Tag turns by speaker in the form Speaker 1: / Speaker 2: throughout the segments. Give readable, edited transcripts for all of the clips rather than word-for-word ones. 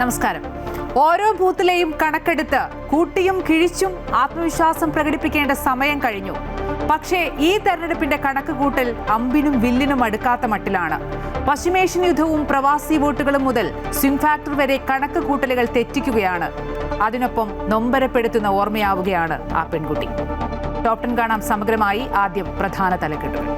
Speaker 1: നമസ്കാരം. ഓരോ ബൂത്തിലെയും കണക്കെടുത്ത് കൂട്ടിയും കിഴിച്ചും ആത്മവിശ്വാസം പ്രകടിപ്പിക്കേണ്ട സമയം കഴിഞ്ഞു. പക്ഷേ ഈ തെരഞ്ഞെടുപ്പിന്റെ കണക്ക് കൂട്ടൽ അമ്പിനും വില്ലിനും അടുക്കാത്ത മട്ടിലാണ്. പശ്ചിമേഷ്യൻ യുദ്ധവും പ്രവാസി വോട്ടുകളും മുതൽ സ്വിംഗ് ഫാക്ടർ വരെ കണക്ക് കൂട്ടലുകൾ തെറ്റിക്കുകയാണ്. അതിനൊപ്പം നൊമ്പരപ്പെടുത്തുന്ന ഓർമ്മയാവുകയാണ് ആ പെൺകുട്ടി. ടോപ് 10 കാണാം സമഗ്രമായി. ആദ്യം പ്രധാന തലക്കെട്ടുകൾ.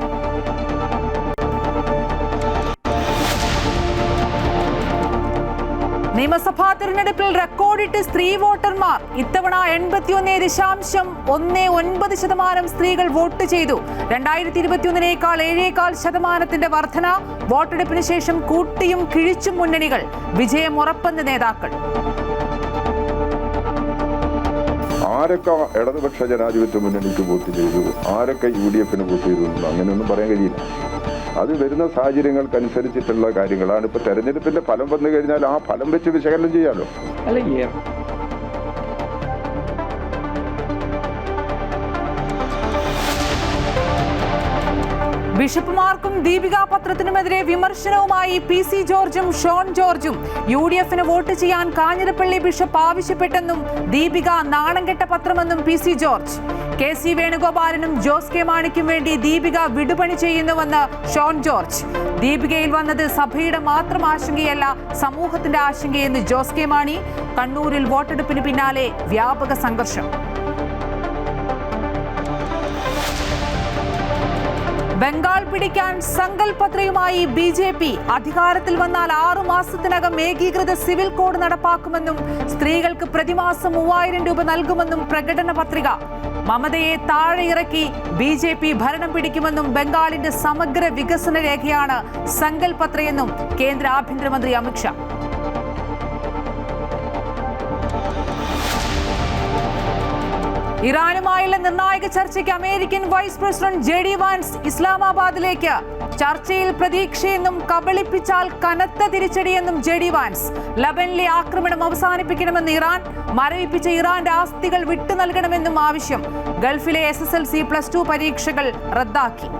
Speaker 1: നിയമസഭാ തെരഞ്ഞെടുപ്പിൽ റെക്കോർഡിട്ട് സ്ത്രീ വോട്ടർമാർ. ഇത്തവണ 81.19% സ്ത്രീകൾ വോട്ട് ചെയ്തു. 2021 7.4% വർധന. വോട്ടെടുപ്പിന് ശേഷം കൂട്ടിയും കിഴിച്ചും മുന്നണികൾ. വിജയം ഉറപ്പെന്ന് നേതാക്കൾ.
Speaker 2: ആരൊക്കെ ഇടതുപക്ഷ ജനാധിപത്യ മുന്നണിക്ക് വോട്ട് ചെയ്തു, ആരൊക്കെ UDF വോട്ട് ചെയ്തു എന്ന് അങ്ങനെയൊന്നും പറയാൻ കഴിയില്ല. അത് വരുന്ന സാഹചര്യങ്ങൾക്കനുസരിച്ചിട്ടുള്ള കാര്യങ്ങളാണ്. ഇപ്പൊ തെരഞ്ഞെടുപ്പിന്റെ ഫലം വന്നു കഴിഞ്ഞാൽ ആ ഫലം വെച്ച് വിശകലനം ചെയ്യാലോ.
Speaker 1: ബിഷപ്പുമാർക്കും ദീപിക പത്രത്തിനുമെതിരെ വിമർശനവുമായി PC ജോർജും ഷോൺ ജോർജും. UDF വോട്ട് ചെയ്യാൻ കാഞ്ഞിരപ്പള്ളി ബിഷപ്പ് ആവശ്യപ്പെട്ടെന്നും ദീപിക നാണംകെട്ട പത്രമെന്നും PC ജോർജ്. KC വേണുഗോപാലനും ജോസ് കെ മാണിക്കും വേണ്ടി ദീപിക വിടുപണി ചെയ്യുന്നുവെന്ന് ഷോൺ ജോർജ്. ദീപികയിൽ വന്നത് സഭയുടെ മാത്രം ആശങ്കയല്ല, സമൂഹത്തിന്റെ ആശങ്കയെന്ന് ജോസ് കെ മാണി. കണ്ണൂരിൽ വോട്ടെടുപ്പിന് പിന്നാലെ വ്യാപക സംഘർഷം. ബംഗാൾ പിടിക്കാൻ സങ്കൽപത്രയുമായി BJP. അധികാരത്തിൽ വന്നാൽ 6 മാസത്തിനകം ഏകീകൃത സിവിൽ കോഡ് നടപ്പാക്കുമെന്നും സ്ത്രീകൾക്ക് പ്രതിമാസം 3000 രൂപ നൽകുമെന്നും പ്രകടന പത്രിക. മമതയെ താഴെ ഇറക്കി BJP ഭരണം പിടിക്കുമെന്നും ബംഗാളിന്റെ സമഗ്ര വികസന രേഖയാണ് സങ്കൽപത്രയെന്നും കേന്ദ്ര ആഭ്യന്തരമന്ത്രി അമിത്ഷാ. ഇറാനുമായുള്ള നിർണായക ചർച്ചയ്ക്ക് American vice president JD vans ഇസ്ലാമാബാദിലേക്ക്. ചർച്ചയിൽ പ്രതീക്ഷയെന്നും കബളിപ്പിച്ചാൽ കനത്ത തിരിച്ചടിയെന്നും JD വാൻസ്. ലബനിലെ ആക്രമണം അവസാനിപ്പിക്കണമെന്ന് ഇറാൻ. മരവിപ്പിച്ച ഇറാന്റെ ആസ്തികൾ വിട്ടു നൽകണമെന്നും ആവശ്യം. ഗൾഫിലെ SSLC+2 പരീക്ഷകൾ റദ്ദാക്കി.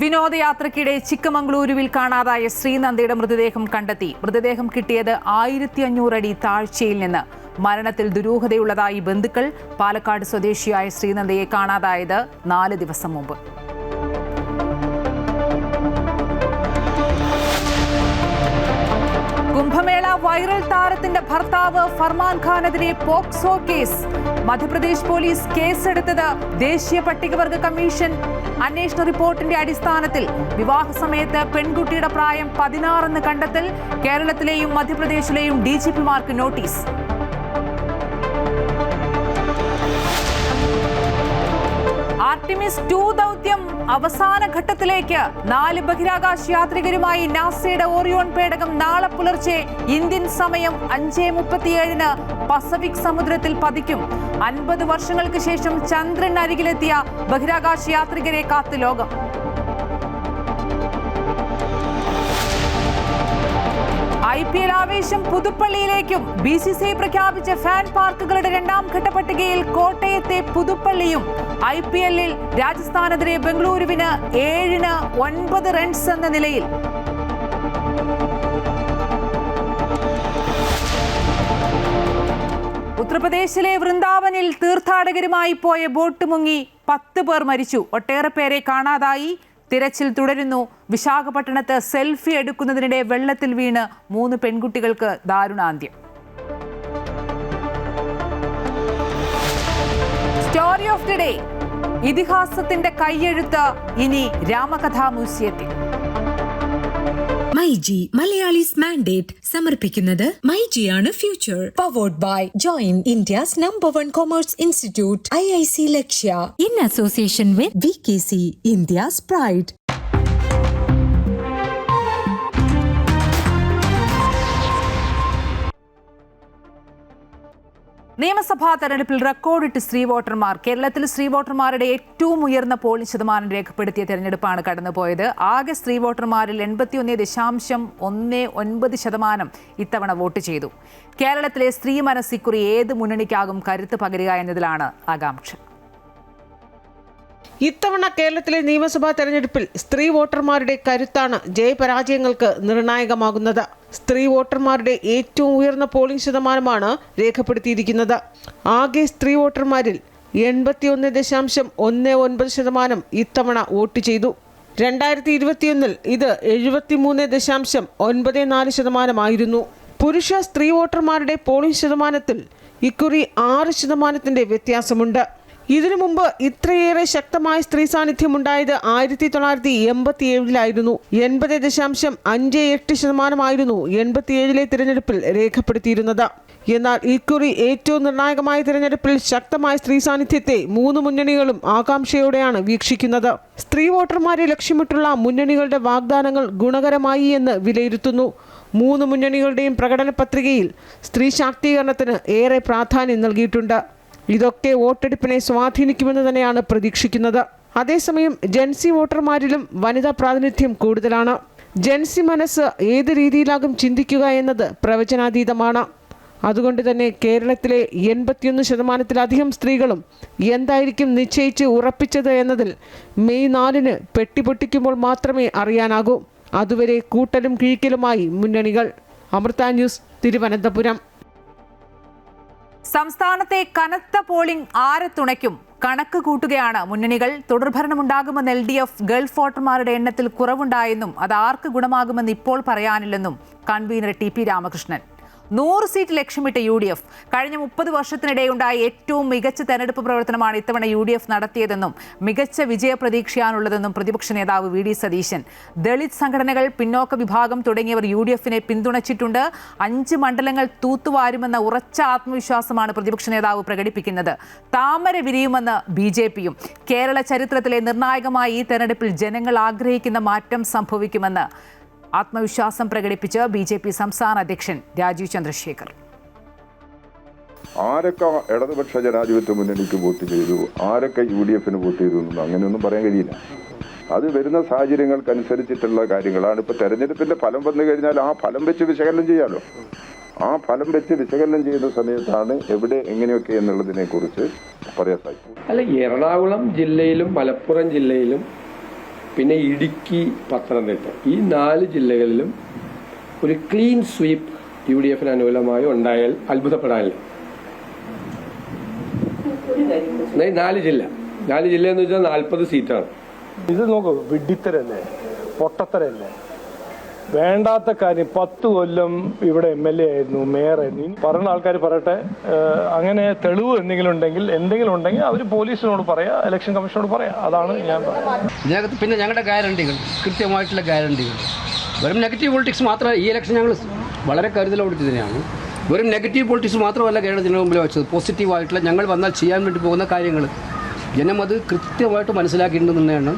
Speaker 1: വിനോദയാത്രയ്ക്കിടെ ചിക്കമംഗളൂരുവിൽ കാണാതായ ശ്രീനന്ദയുടെ മൃതദേഹം കണ്ടെത്തി. മൃതദേഹം കിട്ടിയത് 1500 അടി താഴ്ചയിൽ നിന്ന്. മരണത്തിൽ ദുരൂഹതയുള്ളതായി ബന്ധുക്കൾ. പാലക്കാട് സ്വദേശിയായ ശ്രീനന്ദയെ കാണാതായത് 4 ദിവസം മുമ്പ്. കുംഭമേള വൈറൽ താരത്തിന്റെ ഭർത്താവ് ഫർമാൻ ഖാനെതിരെ പോക്സോ കേസ്. മധ്യപ്രദേശ് പോലീസ് കേസെടുത്തത് ദേശീയ പട്ടികവർഗ കമ്മീഷൻ അന്വേഷണ റിപ്പോർട്ടിന്റെ അടിസ്ഥാനത്തിൽ. വിവാഹ സമയത്ത് പെൺകുട്ടിയുടെ പ്രായം 16 എന്ന് കണ്ടെത്തൽ. കേരളത്തിലെയും മധ്യപ്രദേശിലെയും DGPമാർക്ക് നോട്ടീസ്. ആർട്ടിമിസ് 2 ദൗത്യം അവസാന ഘട്ടത്തിലേക്ക്. 4 ബഹിരാകാശ യാത്രികരുമായി നാസയുടെ ഓറിയോൺ പേടകം നാളെ പുലർച്ചെ ഇന്ത്യൻ സമയം 5:37 പസഫിക് സമുദ്രത്തിൽ പതിക്കും. 50 വർഷങ്ങൾക്ക് ശേഷം ചന്ദ്രൻ അരികിലെത്തിയ ബഹിരാകാശ യാത്രികരെ കാത്ത് ലോകം. IPL ആവേശം പുതുപ്പള്ളിയിലേക്കും. BCCI പ്രഖ്യാപിച്ച ഫാൻ പാർക്കുകളുടെ 2ാം ഘട്ട പട്ടികയിൽ കോട്ടയത്തെ പുതുപ്പള്ളിയും. IPL-ൽ രാജസ്ഥാനെതിരെ ബംഗളൂരുവിന് 7-9 റൺസ് എന്ന നിലയിൽ. ഉത്തർപ്രദേശിലെ വൃന്ദാവനിൽ തീർത്ഥാടകരുമായി പോയ ബോട്ട് മുങ്ങി 10 പേർ മരിച്ചു. ഒട്ടേറെ പേരെ കാണാതായി. തിരച്ചിൽ തുടരുന്നു. വിശാഖപട്ടണത്ത് സെൽഫി എടുക്കുന്നതിനിടെ വെള്ളത്തിൽ വീണ് 3 പെൺകുട്ടികൾക്ക് ദാരുണാന്ത്യം. Story of the day. ഇതിഹാസത്തിന്റെ കയ്യെഴുത്ത് ഇനി രാമകഥാ മ്യൂസിയത്തിൽ.
Speaker 3: മൈജി മലയാളീസ് മാൻഡേറ്റ് സമർപ്പിക്കുന്നത് മൈജിയാണ് future. Powered by join India's #1 commerce institute IIC Lakshya in association with VKC India's pride.
Speaker 1: നിയമസഭാ തെരഞ്ഞെടുപ്പിൽ റെക്കോർഡിട്ട് സ്ത്രീ വോട്ടർമാർ. കേരളത്തിൽ സ്ത്രീ വോട്ടർമാരുടെ ഏറ്റവും ഉയർന്ന പോളിംഗ് ശതമാനം രേഖപ്പെടുത്തിയ തെരഞ്ഞെടുപ്പാണ് കടന്നുപോയത്. ആകെ സ്ത്രീ വോട്ടർമാരിൽ 81.19% ഇത്തവണ വോട്ട് ചെയ്തു. കേരളത്തിലെ സ്ത്രീ മനസ്സിക്കുറി ഏത് മുന്നണിക്കാകും കരുത്ത് പകരുക എന്നതിലാണ് ആകാംക്ഷ.
Speaker 4: ഇത്തവണ കേരളത്തിലെ നിയമസഭാ തെരഞ്ഞെടുപ്പിൽ സ്ത്രീ വോട്ടർമാരുടെ കരുത്താണ് ജയപരാജയങ്ങൾക്ക് നിർണായകമാകുന്നത്. സ്ത്രീ വോട്ടർമാരുടെ ഏറ്റവും ഉയർന്ന പോളിംഗ് ശതമാനമാണ് രേഖപ്പെടുത്തിയിരിക്കുന്നത്. ആകെ സ്ത്രീ വോട്ടർമാരിൽ 81.19% ഇത്തവണ വോട്ട് ചെയ്തു. 2021 ഇത് 73.94% പുരുഷ സ്ത്രീ വോട്ടർമാരുടെ പോളിംഗ് ശതമാനത്തിൽ ഇക്കുറി 6% വ്യത്യാസമുണ്ട്. ഇതിനു മുമ്പ് ഇത്രയേറെ ശക്തമായ സ്ത്രീ സാന്നിധ്യം ഉണ്ടായത് 1987 80.58% 87 തിരഞ്ഞെടുപ്പിൽ രേഖപ്പെടുത്തിയിരുന്നത്. എന്നാൽ ഇക്കുറി ഏറ്റവും നിർണായകമായ തിരഞ്ഞെടുപ്പിൽ ശക്തമായ സ്ത്രീ സാന്നിധ്യത്തെ 3 മുന്നണികളും ആകാംക്ഷയോടെയാണ് വീക്ഷിക്കുന്നത്. സ്ത്രീ വോട്ടർമാരെ ലക്ഷ്യമിട്ടുള്ള മുന്നണികളുടെ വാഗ്ദാനങ്ങൾ ഗുണകരമായി എന്ന് വിലയിരുത്തുന്നു. 3 മുന്നണികളുടെയും പ്രകടന പത്രികയിൽ സ്ത്രീ ശാക്തീകരണത്തിന് ഏറെ പ്രാധാന്യം നൽകിയിട്ടുണ്ട്. ഇതൊക്കെ വോട്ടെടുപ്പിനെ സ്വാധീനിക്കുമെന്ന് തന്നെയാണ് പ്രതീക്ഷിക്കുന്നത്. അതേസമയം ജൻസി വോട്ടർമാരിലും വനിതാ പ്രാതിനിധ്യം കൂടുതലാണ്. ജൻസി മനസ്സ് ഏത് രീതിയിലാകും ചിന്തിക്കുക എന്നത് പ്രവചനാതീതമാണ്. അതുകൊണ്ട് തന്നെ കേരളത്തിലെ 81%-ലധികം സ്ത്രീകളും എന്തായിരിക്കും നിശ്ചയിച്ച് ഉറപ്പിച്ചത് എന്നതിൽ മെയ് 4 പെട്ടി പൊട്ടിക്കുമ്പോൾ മാത്രമേ അറിയാനാകൂ. അതുവരെ കൂട്ടലും കിഴിക്കലുമായി മുന്നണികൾ. അമൃത ന്യൂസ്, തിരുവനന്തപുരം.
Speaker 1: സംസ്ഥാനത്തെ കനത്ത പോളിംഗ് ആരെ തുണയ്ക്കും? കണക്ക് കൂട്ടുകയാണ് മുന്നണികൾ. തുടർഭരണമുണ്ടാകുമെന്ന് LDF ഗൾഫ് വോട്ടർമാരുടെ എണ്ണത്തിൽ കുറവുണ്ടായെന്നും അത് ആർക്ക് ഗുണമാകുമെന്ന് ഇപ്പോൾ പറയാനില്ലെന്നും കൺവീനർ TP രാമകൃഷ്ണൻ. 100 സീറ്റ് ലക്ഷ്യമിട്ട് UDF കഴിഞ്ഞ 30 വർഷത്തിനിടെയുണ്ടായ ഏറ്റവും മികച്ച തെരഞ്ഞെടുപ്പ് പ്രവർത്തനമാണ് ഇത്തവണ UDF നടത്തിയതെന്നും മികച്ച വിജയപ്രതീക്ഷയാണുള്ളതെന്നും പ്രതിപക്ഷ നേതാവ് VD സതീശൻ. ദളിത് സംഘടനകൾ, പിന്നോക്ക വിഭാഗം തുടങ്ങിയവർ UDFനെ പിന്തുണച്ചിട്ടുണ്ട്. 5 മണ്ഡലങ്ങൾ തൂത്തുവാരുമെന്ന ഉറച്ച ആത്മവിശ്വാസമാണ് പ്രതിപക്ഷ നേതാവ് പ്രകടിപ്പിക്കുന്നത്. താമര വിരിയുമെന്ന് BJPയും. കേരള ചരിത്രത്തിലെ നിർണായകമായ ഈ തെരഞ്ഞെടുപ്പിൽ ജനങ്ങൾ ആഗ്രഹിക്കുന്ന മാറ്റം സംഭവിക്കുമെന്ന് ആത്മവിശ്വാസം പ്രകടിപ്പിച്ച് BJP സംസ്ഥാന അധ്യക്ഷൻ രാജീവ് ചന്ദ്രശേഖർ.
Speaker 2: ആരൊക്കെ ഇടതുപക്ഷ ജനാധിപത്യ മുന്നണിക്ക് വോട്ട് ചെയ്തു, ആരൊക്കെ UDFന് വോട്ട് ചെയ്തു എന്നൊന്നും അങ്ങനെയൊന്നും പറയാൻ കഴിയില്ല. അത് വരുന്ന സാഹചര്യങ്ങൾക്കനുസരിച്ചിട്ടുള്ള കാര്യങ്ങളാണ്. ഇപ്പോൾ തെരഞ്ഞെടുപ്പിന്റെ ഫലം വന്നു കഴിഞ്ഞാൽ ആ ഫലം വെച്ച് വിശകലനം ചെയ്യാമല്ലോ. ആ ഫലം വെച്ച് വിശകലനം ചെയ്യുന്ന സമയത്താണ് എവിടെ എങ്ങനെയൊക്കെ എന്നുള്ളതിനെ കുറിച്ച് പറയാൻ സാധിക്കും.
Speaker 5: അല്ല, എറണാകുളം ജില്ലയിലും മലപ്പുറം ജില്ലയിലും പിന്നെ ഇടുക്കി, പത്തനംതിട്ട ഈ 4 ജില്ലകളിലും ഒരു ക്ലീൻ സ്വീപ്പ് UDFന് അനുകൂലമായി ഉണ്ടായാൽ അത്ഭുതപ്പെടാനില്ല. 4 ജില്ല എന്ന് വെച്ചാൽ 40 സീറ്റാണ്.
Speaker 6: ഇത് നോക്കൂ, വിഡ്ഢിത്തരല്ലേ, പൊട്ടത്തരല്ലേ, വേണ്ടാത്ത കാര്യം. 10 കൊല്ലം ഇവിടെ MLA ആയിരുന്നു, മേയറായിരുന്നു. ഇനി പറയുന്ന ആൾക്കാർ പറയട്ടെ, അങ്ങനെ തെളിവ് എന്തെങ്കിലും ഉണ്ടെങ്കിൽ അവർ പോലീസിനോട് പറയാ, ഇലക്ഷൻ കമ്മീഷനോട് പറയാ. അതാണ് ഞാൻ പറയുന്നത്.
Speaker 7: പിന്നെ ഞങ്ങളുടെ ഗ്യാരണ്ടികൾ, കൃത്യമായിട്ടുള്ള ഗ്യാരണ്ടികൾ. വെറും നെഗറ്റീവ് പൊളിറ്റിക്സ് മാത്രമല്ല, ഈ ഇലക്ഷൻ ഞങ്ങൾ വളരെ കരുതലോടുകൂടി തന്നെയാണ്. വെറും നെഗറ്റീവ് പൊളിറ്റിക്സ് മാത്രമല്ല കേരളത്തിന് മുമ്പിൽ വെച്ചത്. പോസിറ്റീവായിട്ടുള്ള ഞങ്ങൾ വന്നാൽ ചെയ്യാൻ വേണ്ടി പോകുന്ന കാര്യങ്ങൾ ജനം അത് കൃത്യമായിട്ട് മനസ്സിലാക്കിയിട്ടുണ്ടെന്നാണ്.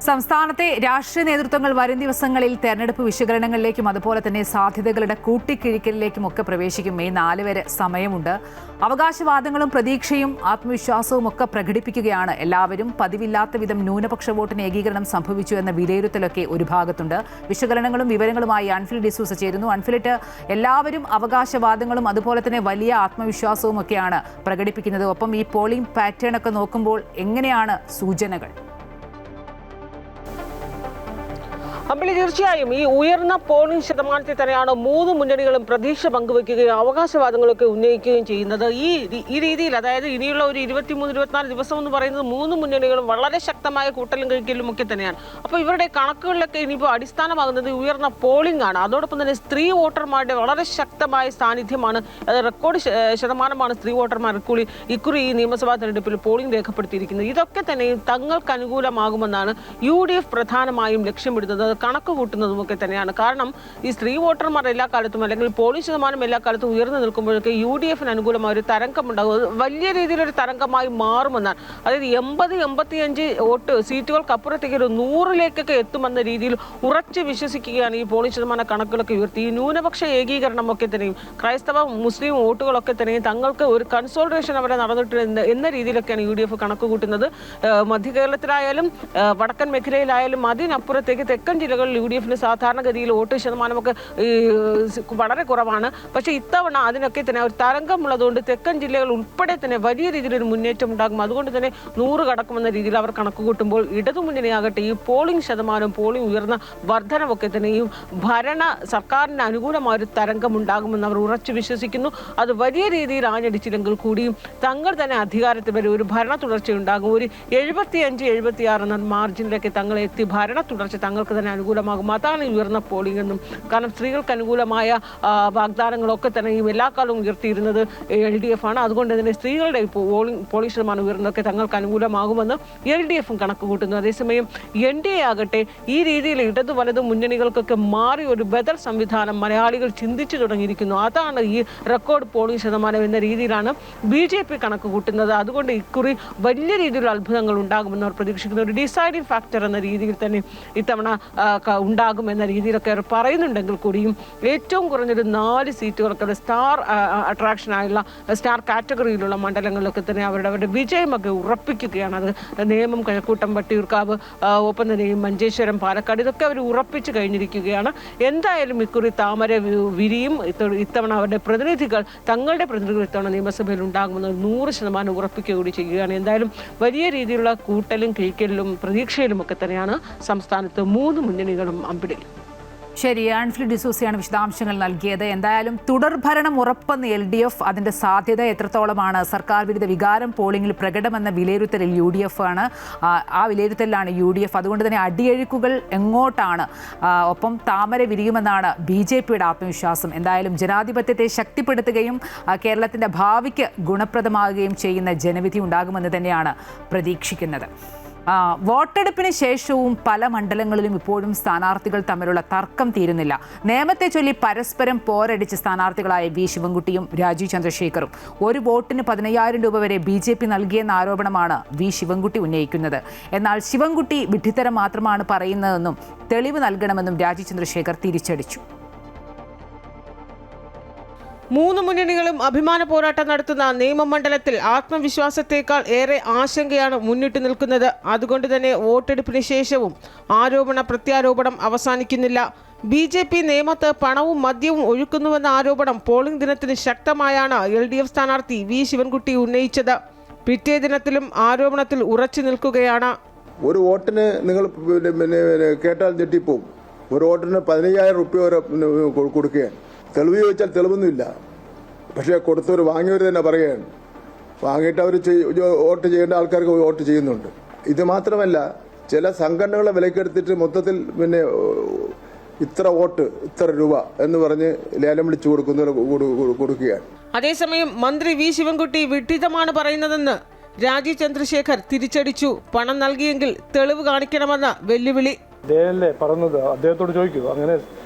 Speaker 1: സംസ്ഥാനത്തെ രാഷ്ട്രീയ നേതൃത്വങ്ങൾ വരും ദിവസങ്ങളിൽ തെരഞ്ഞെടുപ്പ് വിശകലനങ്ങളിലേക്കും അതുപോലെ തന്നെ സാധ്യതകളുടെ കൂട്ടിക്കിഴിക്കലിലേക്കും ഒക്കെ പ്രവേശിക്കും. മെയ് 4 വരെ സമയമുണ്ട്. അവകാശവാദങ്ങളും പ്രതീക്ഷയും ആത്മവിശ്വാസവും ഒക്കെ പ്രകടിപ്പിക്കുകയാണ് എല്ലാവരും. പതിവില്ലാത്ത വിധം ന്യൂനപക്ഷ വോട്ടിന് ഏകീകരണം സംഭവിച്ചു എന്ന വിലയിരുത്തലൊക്കെ ഒരു ഭാഗത്തുണ്ട്. വിശകലനങ്ങളും വിവരങ്ങളുമായി അൻഫിൽ ഡിസൂസ ചേരുന്നു. അൻഫിലിട്ട്, എല്ലാവരും അവകാശവാദങ്ങളും അതുപോലെ തന്നെ വലിയ ആത്മവിശ്വാസവും ഒക്കെയാണ് പ്രകടിപ്പിക്കുന്നത്. ഒപ്പം ഈ പോളിംഗ് പാറ്റേൺ ഒക്കെ നോക്കുമ്പോൾ എങ്ങനെയാണ് സൂചനകൾ?
Speaker 4: അമ്പിളി, തീർച്ചയായും ഈ ഉയർന്ന പോളിംഗ് ശതമാനത്തിൽ തന്നെയാണ് 3 മുന്നണികളും പ്രതീക്ഷ പങ്കുവയ്ക്കുകയും അവകാശവാദങ്ങളൊക്കെ ഉന്നയിക്കുകയും ചെയ്യുന്നത്. ഈ രീതിയിൽ, അതായത് ഇനിയുള്ള ഒരു 23-24 ദിവസം എന്ന് പറയുന്നത് 3 മുന്നണികളും വളരെ ശക്തമായ കൂട്ടലും കഴിക്കലും ഒക്കെ തന്നെയാണ്. അപ്പോൾ ഇവരുടെ കണക്കുകളിലൊക്കെ ഇനിയിപ്പോൾ അടിസ്ഥാനമാകുന്നത് ഉയർന്ന പോളിംഗ് ആണ്. അതോടൊപ്പം തന്നെ സ്ത്രീ വോട്ടർമാരുടെ വളരെ ശക്തമായ സാന്നിധ്യമാണ്, റെക്കോർഡ് ശതമാനമാണ് സ്ത്രീ വോട്ടർമാർ ഇക്കുറി ഈ നിയമസഭാ തെരഞ്ഞെടുപ്പിൽ പോളിംഗ് രേഖപ്പെടുത്തിയിരിക്കുന്നത്. ഇതൊക്കെ തന്നെയും തങ്ങൾക്ക് അനുകൂലമാകുമെന്നാണ് UDF പ്രധാനമായും ലക്ഷ്യമിടുന്നത്. കണക്ക് കൂട്ടുന്നതുമൊക്കെ തന്നെയാണ്. കാരണം ഈ സ്ത്രീ വോട്ടർമാർ എല്ലാ കാലത്തും, അല്ലെങ്കിൽ പോളിംഗ് ശതമാനം എല്ലാ കാലത്തും ഉയർന്നു നിൽക്കുമ്പോഴൊക്കെ UDFന് അനുകൂലമായ ഒരു തരംഗമുണ്ടാകും. വലിയ രീതിയിലൊരു തരംഗമായി മാറുമെന്നാണ്. അതായത് 80-85 വോട്ട് സീറ്റുകൾക്കപ്പുറത്തേക്ക് ഒരു 100-ലേക്കൊക്കെ എത്തുമെന്ന രീതിയിൽ ഉറച്ചു വിശ്വസിക്കുകയാണ് ഈ പോളിംഗ് ശതമാന കണക്കുകളൊക്കെ ഉയർത്തി. ഈ ന്യൂനപക്ഷ ഏകീകരണമൊക്കെ തന്നെയും ക്രൈസ്തവ മുസ്ലിം വോട്ടുകളൊക്കെ തന്നെയും തങ്ങൾക്ക് ഒരു കൺസോൾട്ടേഷൻ അവിടെ നടന്നിട്ടുണ്ട് എന്ന രീതിയിലൊക്കെയാണ് UDF കണക്ക് കൂട്ടുന്നത്. മധ്യ കേരളത്തിലായാലും വടക്കൻ മേഖലയിലായാലും അതിനപ്പുറത്തേക്ക് തെക്കൻ ജില്ലകളിൽ UDF സാധാരണഗതിയിൽ വോട്ട് ശതമാനമൊക്കെ വളരെ കുറവാണ്. പക്ഷേ ഇത്തവണ അതിനൊക്കെ തന്നെ ഒരു തരംഗമുള്ളതുകൊണ്ട് തെക്കൻ ജില്ലകൾ ഉൾപ്പെടെ തന്നെ വലിയ രീതിയിലൊരു മുന്നേറ്റം ഉണ്ടാകും. അതുകൊണ്ട് തന്നെ 100 കടക്കുമെന്ന രീതിയിൽ അവർ കണക്ക് കൂട്ടുമ്പോൾ ഇടതുമുന്നണിയാകട്ടെ ഈ പോളിംഗ് ശതമാനം പോളിംഗ് ഉയർന്ന വർധനവൊക്കെ തന്നെ ഈ സർക്കാരിന് അനുകൂലമായ ഒരു തരംഗം ഉണ്ടാകുമെന്ന് അവർ ഉറച്ചു വിശ്വസിക്കുന്നു. അത് വലിയ രീതിയിൽ ആഞ്ഞടിച്ചില്ലെങ്കിൽ കൂടിയും തങ്ങൾ തന്നെ അധികാരത്തിൽ വരെ ഒരു ഭരണ തുടർച്ചയുണ്ടാകും. ഒരു 75-76 എന്ന മാർജിനിലേക്ക് തങ്ങൾ എത്തി ഭരണ തുടർച്ച തങ്ങൾക്ക് തന്നെ അനുകൂലമാകും. അതാണ് ഉയർന്ന പോളിംഗ് എന്നും. കാരണം സ്ത്രീകൾക്ക് അനുകൂലമായ വാഗ്ദാനങ്ങളൊക്കെ തന്നെ ഈ എല്ലാ കാലവും ഉയർത്തിയിരുന്നത് LDF ആണ്. അതുകൊണ്ട് തന്നെ സ്ത്രീകളുടെ പോളിംഗ് ശതമാനം ഉയർന്നതൊക്കെ തങ്ങൾക്ക് അനുകൂലമാകുമെന്ന് LDF കണക്ക് കൂട്ടുന്നു. അതേസമയം NDA ആകട്ടെ ഈ രീതിയിൽ ഇടതു വലതു മുന്നണികൾക്കൊക്കെ മാറി ഒരു ബദൽ സംവിധാനം മലയാളികൾ ചിന്തിച്ചു തുടങ്ങിയിരിക്കുന്നു. അതാണ് ഈ റെക്കോർഡ് പോളിംഗ് ശതമാനം എന്ന രീതിയിലാണ് BJP കണക്ക് കൂട്ടുന്നത്. അതുകൊണ്ട് ഇക്കുറി വലിയ രീതിയിലുള്ള അത്ഭുതങ്ങൾ ഉണ്ടാകുമെന്ന് അവർ പ്രതീക്ഷിക്കുന്നു. ഒരു ഡിസൈഡിംഗ് ഫാക്ടർ എന്ന രീതിയിൽ തന്നെ ഇത്തവണ ഉണ്ടാകുമെന്ന രീതിയിലൊക്കെ അവർ പറയുന്നുണ്ടെങ്കിൽ കൂടിയും ഏറ്റവും കുറഞ്ഞൊരു 4 സീറ്റുകളൊക്കെ സ്റ്റാർ അട്രാക്ഷനായുള്ള സ്റ്റാർ കാറ്റഗറിയിലുള്ള മണ്ഡലങ്ങളിലൊക്കെ തന്നെ അവരുടെ വിജയമൊക്കെ ഉറപ്പിക്കുകയാണ്. അത് നേമം, കഴക്കൂട്ടം, വട്ടിയൂർക്കാവ്, ഒപ്പം തന്നെ മഞ്ചേശ്വരം, പാലക്കാട് ഇതൊക്കെ അവർ ഉറപ്പിച്ചു കഴിഞ്ഞിരിക്കുകയാണ്. എന്തായാലും ഇക്കുറി താമര വിരിയും. ഇത്തവണ അവരുടെ പ്രതിനിധികൾ തങ്ങളുടെ പ്രതിനിധികൾ ഇത്തവണ നിയമസഭയിൽ ഉണ്ടാകുമെന്ന് 100% ഉറപ്പിക്കുക കൂടി ചെയ്യുകയാണ്. എന്തായാലും വലിയ രീതിയിലുള്ള കൂട്ടലും കിഴിക്കലിലും പ്രതീക്ഷയിലും ഒക്കെ തന്നെയാണ് സംസ്ഥാനത്ത് 3 മുന്നണികളും അമ്പിടിൽ.
Speaker 1: ശരി, ആൻഫ്ലി ഡിസൂസിയാണ് വിശദാംശങ്ങൾ നൽകിയത്. എന്തായാലും തുടർഭരണം ഉറപ്പെന്ന് LDF. അതിൻ്റെ സാധ്യത എത്രത്തോളമാണ്? സർക്കാർ വിരുദ്ധ വികാരം പോളിംഗിൽ പ്രകടമെന്ന വിലയിരുത്തലിൽ UDF ആണ്. ആ വിലയിരുത്തലിലാണ് UDF. അതുകൊണ്ട് തന്നെ അടിയൊഴുക്കുകൾ എങ്ങോട്ടാണ്? ഒപ്പം താമര വിരിയുമെന്നാണ് BJPയുടെ ആത്മവിശ്വാസം. എന്തായാലും ജനാധിപത്യത്തെ ശക്തിപ്പെടുത്തുകയും കേരളത്തിൻ്റെ ഭാവിക്ക് ഗുണപ്രദമാകുകയും ചെയ്യുന്ന ജനവിധി ഉണ്ടാകുമെന്ന് തന്നെയാണ് പ്രതീക്ഷിക്കുന്നത്. വോട്ടെടുപ്പിന് ശേഷവും പല മണ്ഡലങ്ങളിലും ഇപ്പോഴും സ്ഥാനാർത്ഥികൾ തമ്മിലുള്ള തർക്കം തീരുന്നില്ല. നിയമത്തെ ചൊല്ലി പരസ്പരം പോരടിച്ച സ്ഥാനാർത്ഥികളായ V ശിവൻകുട്ടിയും രാജീവ് ചന്ദ്രശേഖറും ഒരു വോട്ടിന് 15,000 രൂപ വരെ BJP നൽകിയെന്ന ആരോപണമാണ് V ശിവൻകുട്ടി ഉന്നയിക്കുന്നത്. എന്നാൽ ശിവൻകുട്ടി വിഡ്ഢിത്തരം മാത്രമാണ് പറയുന്നതെന്നും തെളിവ് നൽകണമെന്നും രാജീവ് ചന്ദ്രശേഖർ തിരിച്ചടിച്ചു.
Speaker 4: 3 മുന്നണികളും അഭിമാന പോരാട്ടം നടത്തുന്ന നിയമമണ്ഡലത്തിൽ ആത്മവിശ്വാസത്തേക്കാൾ ഏറെ ആശങ്കയാണ് മുന്നിട്ട് നിൽക്കുന്നത്. അതുകൊണ്ട് തന്നെ വോട്ടെടുപ്പിന് ശേഷവും ആരോപണ പ്രത്യാരോപണം അവസാനിക്കുന്നില്ല. BJP നിയമത്ത് പണവും മദ്യവും ഒഴുക്കുന്നുവെന്ന ആരോപണം പോളിംഗ് ദിനത്തിന് ശക്തമായാണ് LDF സ്ഥാനാർത്ഥി V ശിവൻകുട്ടി ഉന്നയിച്ചത്. പിറ്റേ ദിനത്തിലും ആരോപണത്തിൽ ഉറച്ചു നിൽക്കുകയാണ്.
Speaker 8: ഒരു വോട്ടിന് നിങ്ങൾ കേട്ടാൽ ഞെട്ടിപ്പോവും. ഒരു വോട്ടിന് 15,000 രൂപ വരെ കൊടുക്കുകയാണ്. തെളിവ് ചോദിച്ചാൽ തെളിവൊന്നുമില്ല. പക്ഷേ കൊടുത്തവർ വാങ്ങിയവർ തന്നെ പറയുകയാണ്. വാങ്ങിയിട്ട് അവർ വോട്ട് ചെയ്യേണ്ട ആൾക്കാർക്ക് വോട്ട് ചെയ്യുന്നുണ്ട്. ഇത് മാത്രമല്ല, ചില സംഘടനകളെ വിലക്കെടുത്തിട്ട് മൊത്തത്തിൽ ഇത്ര വോട്ട് ഇത്ര രൂപ എന്ന് പറഞ്ഞ് ലേലം വിളിച്ചു കൊടുക്കുകയാണ്.
Speaker 4: അതേസമയം മന്ത്രി V ശിവൻകുട്ടി വിഡ്ഢിതമാണ് പറയുന്നതെന്ന് രാജീവ് ചന്ദ്രശേഖർ തിരിച്ചടിച്ചു. പണം നൽകിയെങ്കിൽ തെളിവ് കാണിക്കണമെന്ന വെല്ലുവിളി.
Speaker 6: അദ്ദേഹമല്ലേ പറഞ്ഞത്, അദ്ദേഹത്തോട് ചോദിക്കൂ. അങ്ങനെ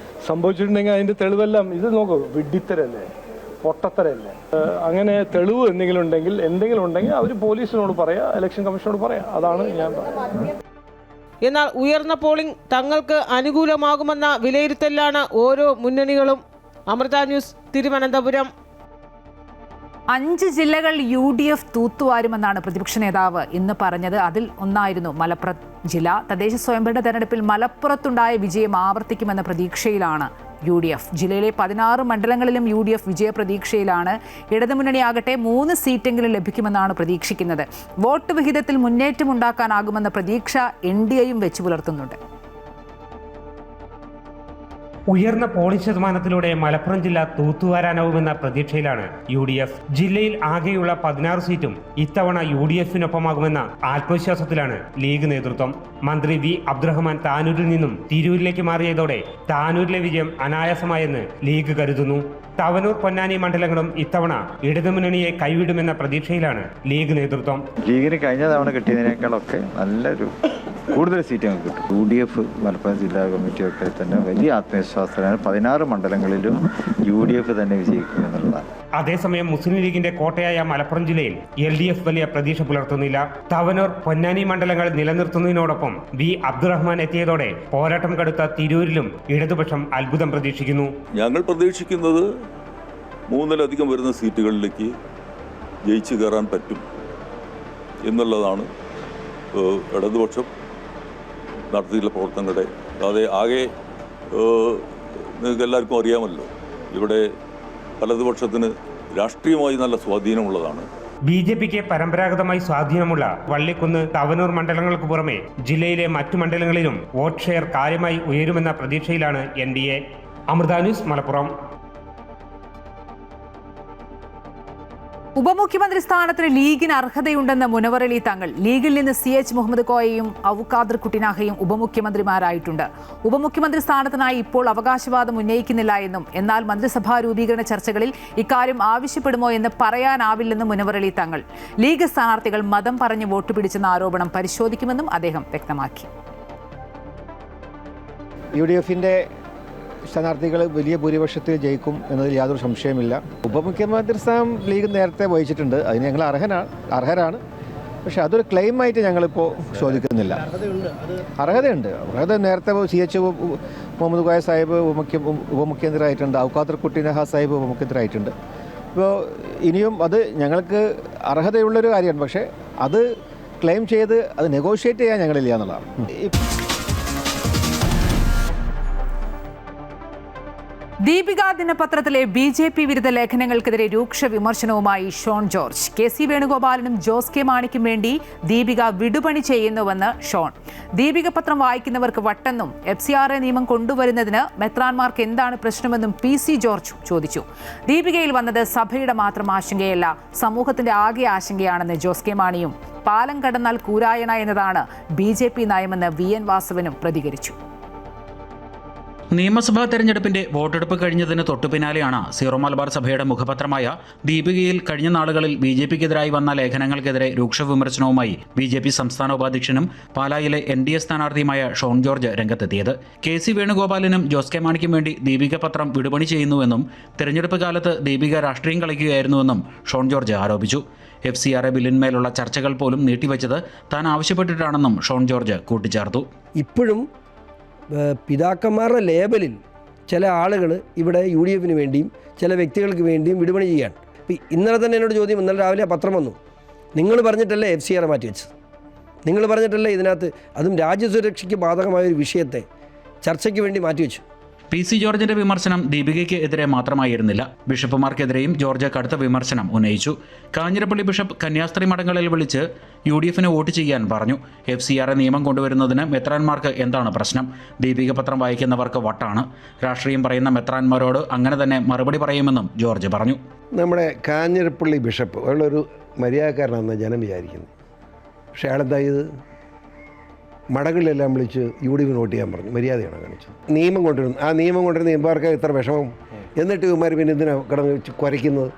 Speaker 6: സംഭവിച്ചിട്ടുണ്ടെങ്കിൽ അതിന്റെ തെളിവെല്ലാം ഇത് നോക്കൂ. വിഡ്ഢിത്തരല്ലേ, പൊട്ടത്തരല്ലേ? അങ്ങനെ തെളിവ് എന്തെങ്കിലും ഉണ്ടെങ്കിൽ അവർ പോലീസിനോട് പറയാ, ഇലക്ഷൻ കമ്മീഷനോട് പറയാ. അതാണ് ഞാൻ പറയുന്നത്.
Speaker 4: എന്നാൽ ഉയർന്ന പോളിംഗ് തങ്ങൾക്ക് അനുകൂലമാകുമെന്ന വിലയിരുത്തലാണ് ഓരോ മുന്നണികളും. അമൃത ന്യൂസ്, തിരുവനന്തപുരം.
Speaker 1: 5 ജില്ലകൾ UDF തൂത്തുവാരുമെന്നാണ് പ്രതിപക്ഷ നേതാവ് ഇന്ന് പറഞ്ഞത്. അതിൽ ഒന്നായിരുന്നു മലപ്പുറം ജില്ല. തദ്ദേശ സ്വയംഭരണ തെരഞ്ഞെടുപ്പിൽ മലപ്പുറത്തുണ്ടായ വിജയം ആവർത്തിക്കുമെന്ന പ്രതീക്ഷയിലാണ് UDF. ജില്ലയിലെ 16 മണ്ഡലങ്ങളിലും UDF വിജയപ്രതീക്ഷയിലാണ്. ഇടതുമുന്നണിയാകട്ടെ 3 സീറ്റെങ്കിലും ലഭിക്കുമെന്നാണ് പ്രതീക്ഷിക്കുന്നത്. വോട്ട് വിഹിതത്തിൽ മുന്നേറ്റമുണ്ടാക്കാനാകുമെന്ന പ്രതീക്ഷ NDAയും വെച്ചു പുലർത്തുന്നുണ്ട്.
Speaker 9: ഉയർന്ന പോളിംഗ് ശതമാനത്തിലൂടെ മലപ്പുറം ജില്ല തൂത്തുവാരാനാവുമെന്ന പ്രതീക്ഷയിലാണ് UDF. ജില്ലയിൽ ആകെയുള്ള 16 സീറ്റും ഇത്തവണ UDFിനൊപ്പമാകുമെന്ന ആത്മവിശ്വാസത്തിലാണ് ലീഗ് നേതൃത്വം. മന്ത്രി V അബ്ദുറഹ്മാൻ താനൂരിൽ നിന്നും തിരൂരിലേക്ക് മാറിയതോടെ താനൂരിലെ വിജയം അനായാസമായെന്ന് ലീഗ് കരുതുന്നു. തവനൂർ, പൊന്നാനി മണ്ഡലങ്ങളും ഇത്തവണ ഇടതുമുന്നണിയെ കൈവിടുമെന്ന പ്രതീക്ഷയിലാണ് ലീഗ് നേതൃത്വം.
Speaker 10: ലീഗിന് കഴിഞ്ഞ തവണ കിട്ടിയതിനേക്കാളൊക്കെ നല്ലൊരു കൂടുതൽ സീറ്റ് ഞങ്ങൾക്ക് കിട്ടും. UDF മലപ്പുറം ജില്ലാ കമ്മിറ്റിയൊക്കെ തന്നെ വലിയ ആത്മവിശ്വാസത്തിലാണ് 16 മണ്ഡലങ്ങളിലും UDF തന്നെ വിജയിക്കും എന്നുള്ളതാണ്.
Speaker 9: അതേസമയം മുസ്ലിം ലീഗിന്റെ കോട്ടയായ മലപ്പുറം ജില്ലയിൽ LDF വലിയ പ്രതീക്ഷ പുലർത്തുന്നില്ല. തവനൂർ, പൊന്നാനി മണ്ഡലങ്ങൾ നിലനിർത്തുന്നതിനോടൊപ്പം V അബ്ദുറഹ്മാൻ എത്തിയതോടെ പോരാട്ടം കടുത്ത തിരൂരിലും ഇടതുപക്ഷം അത്ഭുതം പ്രതീക്ഷിക്കുന്നു.
Speaker 11: ഞങ്ങൾ പ്രതീക്ഷിക്കുന്നത് 3-ലധികം വരുന്ന സീറ്റുകളിലേക്ക് ജയിച്ചു കയറാൻ പറ്റും എന്നുള്ളതാണ്. ഇടതുപക്ഷം നടത്തിയിട്ടുള്ള പ്രവർത്തനങ്ങളുടെ അതായത് ആകെ നിങ്ങൾക്ക് എല്ലാവർക്കും അറിയാമല്ലോ, ഇവിടെ വലതുപക്ഷത്തിന് രാഷ്ട്രീയമായി നല്ല സ്വാധീനമുള്ളതാണ്.
Speaker 9: BJPക്ക് പരമ്പരാഗതമായി സ്വാധീനമുള്ള വള്ളിക്കുന്ന്, തവനൂർ മണ്ഡലങ്ങൾക്ക് പുറമെ ജില്ലയിലെ മറ്റു മണ്ഡലങ്ങളിലും വോട്ട് ഷെയർ കാര്യമായി ഉയരുമെന്ന പ്രതീക്ഷയിലാണ് NDA. അമൃത ന്യൂസ്, മലപ്പുറം.
Speaker 1: ഉപമുഖ്യമന്ത്രി സ്ഥാനത്തിന് ലീഗിന് അർഹതയുണ്ടെന്ന് മുനവർ അലി തങ്ങൾ. ലീഗിൽ നിന്ന് CH മുഹമ്മദ് കോയയും ഔക്കാദർ കുട്ടിനാഹയും ഉപമുഖ്യമന്ത്രിമാരായിട്ടുണ്ട്. ഉപമുഖ്യമന്ത്രി സ്ഥാനത്തിനായി ഇപ്പോൾ അവകാശവാദം ഉന്നയിക്കുന്നില്ല എന്നും എന്നാൽ മന്ത്രിസഭാ രൂപീകരണ ചർച്ചകളിൽ ഇക്കാര്യം ആവശ്യപ്പെടുമോ എന്ന് പറയാനാവില്ലെന്നും മുനവർ അലി തങ്ങൾ. ലീഗ് സ്ഥാനാർത്ഥികൾ മതം പറഞ്ഞ് വോട്ട് പിടിച്ചെന്ന ആരോപണം പരിശോധിക്കുമെന്നും അദ്ദേഹം വ്യക്തമാക്കി.
Speaker 12: UDFന്റെ സ്ഥാനാർത്ഥികൾ വലിയ ഭൂരിപക്ഷത്തിൽ ജയിക്കും എന്നതിൽ യാതൊരു സംശയമില്ല. ഉപമുഖ്യമന്ത്രി സ്ഥാനം ലീഗ് നേരത്തെ വഹിച്ചിട്ടുണ്ട്, അതിന് ഞങ്ങൾ അർഹരാണ്. പക്ഷേ അതൊരു ക്ലെയിമായിട്ട് ഞങ്ങളിപ്പോൾ ചോദിക്കുന്നില്ല. അർഹത നേരത്തെ CH മുഹമ്മദ് കോയ സാഹിബ് ഉപമുഖ്യമന്ത്രി ആയിട്ടുണ്ട്, ഔക്കാദർ കുട്ടിനഹ സാഹിബ് ഉപമുഖ്യമന്ത്രി ആയിട്ടുണ്ട്. ഇപ്പോൾ ഇനിയും അത് ഞങ്ങൾക്ക് അർഹതയുള്ളൊരു കാര്യമാണ്. പക്ഷേ അത് ക്ലെയിം ചെയ്ത് അത് നെഗോഷിയേറ്റ് ചെയ്യാൻ ഞങ്ങളില്ല എന്നുള്ളതാണ്.
Speaker 1: ദീപിക ദിനപത്രത്തിലെ BJP വിരുദ്ധ ലേഖനങ്ങൾക്കെതിരെ രൂക്ഷ വിമർശനവുമായി ഷോൺ ജോർജ്. KC വേണുഗോപാലിനും ജോസ് കെ മാണിക്കും വേണ്ടി ദീപിക വിടുപണി ചെയ്യുന്നുവെന്ന് ഷോൺ. ദീപിക പത്രം വായിക്കുന്നവർക്ക് വട്ടെന്നും FCRA നിയമം കൊണ്ടുവരുന്നതിന് മെത്രാൻമാർക്ക് എന്താണ് പ്രശ്നമെന്നും PC ജോർജ് ചോദിച്ചു. ദീപികയിൽ വന്നത് സഭയുടെ മാത്രം ആശങ്കയല്ല, സമൂഹത്തിന്റെ ആകെ ആശങ്കയാണെന്ന് ജോസ് കെ മാണിയും. പാലം കടന്നാൽ കൂരായണ എന്നതാണ് BJP നയമെന്ന് VN വാസവനും പ്രതികരിച്ചു.
Speaker 13: നിയമസഭാ തെരഞ്ഞെടുപ്പിന്റെ വോട്ടെടുപ്പ് കഴിഞ്ഞതിന് തൊട്ടു പിന്നാലെയാണ് സീറോ മലബാർ സഭയുടെ മുഖപത്രമായ ദീപികയിൽ കഴിഞ്ഞ നാളുകളിൽ BJPക്കെതിരായി വന്ന ലേഖനങ്ങൾക്കെതിരെ രൂക്ഷ വിമർശനവുമായി BJP സംസ്ഥാന ഉപാധ്യക്ഷനും പാലായിലെ NDA സ്ഥാനാർത്ഥിയുമായ ഷോൺ ജോർജ് രംഗത്തെത്തിയത്. KC വേണുഗോപാലിനും ജോസ് കെ മാണിക്കും വേണ്ടി ദീപിക പത്രം വിടുപണി ചെയ്യുന്നുവെന്നും തെരഞ്ഞെടുപ്പ് കാലത്ത് ദീപിക രാഷ്ട്രീയം കളിക്കുകയായിരുന്നുവെന്നും ഷോൺ ജോർജ് ആരോപിച്ചു. FCRA ബില്ലിന്മേലുള്ള ചർച്ചകൾ പോലും നീട്ടിവെച്ചത് താൻ ആവശ്യപ്പെട്ടിട്ടാണെന്നും ഷോൺ ജോർജ് കൂട്ടിച്ചേർത്തു.
Speaker 5: ഇപ്പോഴും പിതാക്കന്മാരുടെ ലേബലിൽ ചില ആളുകൾ ഇവിടെ UDFന് വേണ്ടിയും ചില വ്യക്തികൾക്ക് വേണ്ടിയും വിടുപണി ചെയ്യാണ്. ഇന്നലെ തന്നെ എന്നോട് ചോദ്യം, ഇന്നലെ രാവിലെ പത്രം വന്നു, നിങ്ങൾ പറഞ്ഞിട്ടല്ലേ FCRA മാറ്റിവെച്ചത്, നിങ്ങൾ പറഞ്ഞിട്ടല്ലേ ഇതിനകത്ത് അതും രാജ്യസുരക്ഷയ്ക്ക് ബാധകമായൊരു വിഷയത്തെ ചർച്ചയ്ക്ക് വേണ്ടി മാറ്റിവെച്ചു.
Speaker 13: PC ജോർജിന്റെ വിമർശനം ദീപികയ്ക്ക് എതിരെ മാത്രമായിരുന്നില്ല. ബിഷപ്പുമാർക്കെതിരെയും ജോർജ് കടുത്ത വിമർശനം ഉന്നയിച്ചു. കാഞ്ഞിരപ്പള്ളി ബിഷപ്പ് കന്യാസ്ത്രീ മഠങ്ങളിൽ വിളിച്ച് UDFന് വോട്ട് ചെയ്യാൻ പറഞ്ഞു. FCRA നിയമം കൊണ്ടുവരുന്നതിന് മെത്രാൻമാർക്ക് എന്താണ് പ്രശ്നം? ദീപിക പത്രം വായിക്കുന്നവർക്ക് വട്ടാണ്. രാഷ്ട്രീയം പറയുന്ന മെത്രാൻമാരോട് അങ്ങനെ തന്നെ മറുപടി പറയുമെന്നും ജോർജ് പറഞ്ഞു.
Speaker 5: നമ്മുടെ കാഞ്ഞിരപ്പള്ളി ബിഷപ്പ് ഉള്ളൊരു മര്യാദക്കാരനാണെന്ന് ജനം വിചാരിക്കുന്നു. പക്ഷേ അയാളെന്താ ഇത് മടകളിലെല്ലാം വിളിച്ച് UDFന് വോട്ട് ചെയ്യാൻ പറഞ്ഞു. മര്യാദയാണ് കാണിച്ചത്. നിയമം കൊണ്ടുവരുന്നു, ആ നിയമം കൊണ്ടുവരുന്ന ഇവർക്ക് ഇത്ര വിഷമം, എന്നിട്ട് ഇവന്മാർ പിന്നെ എന്തിനാണ് കിടന്ന് കുരയ്ക്കുന്നത്?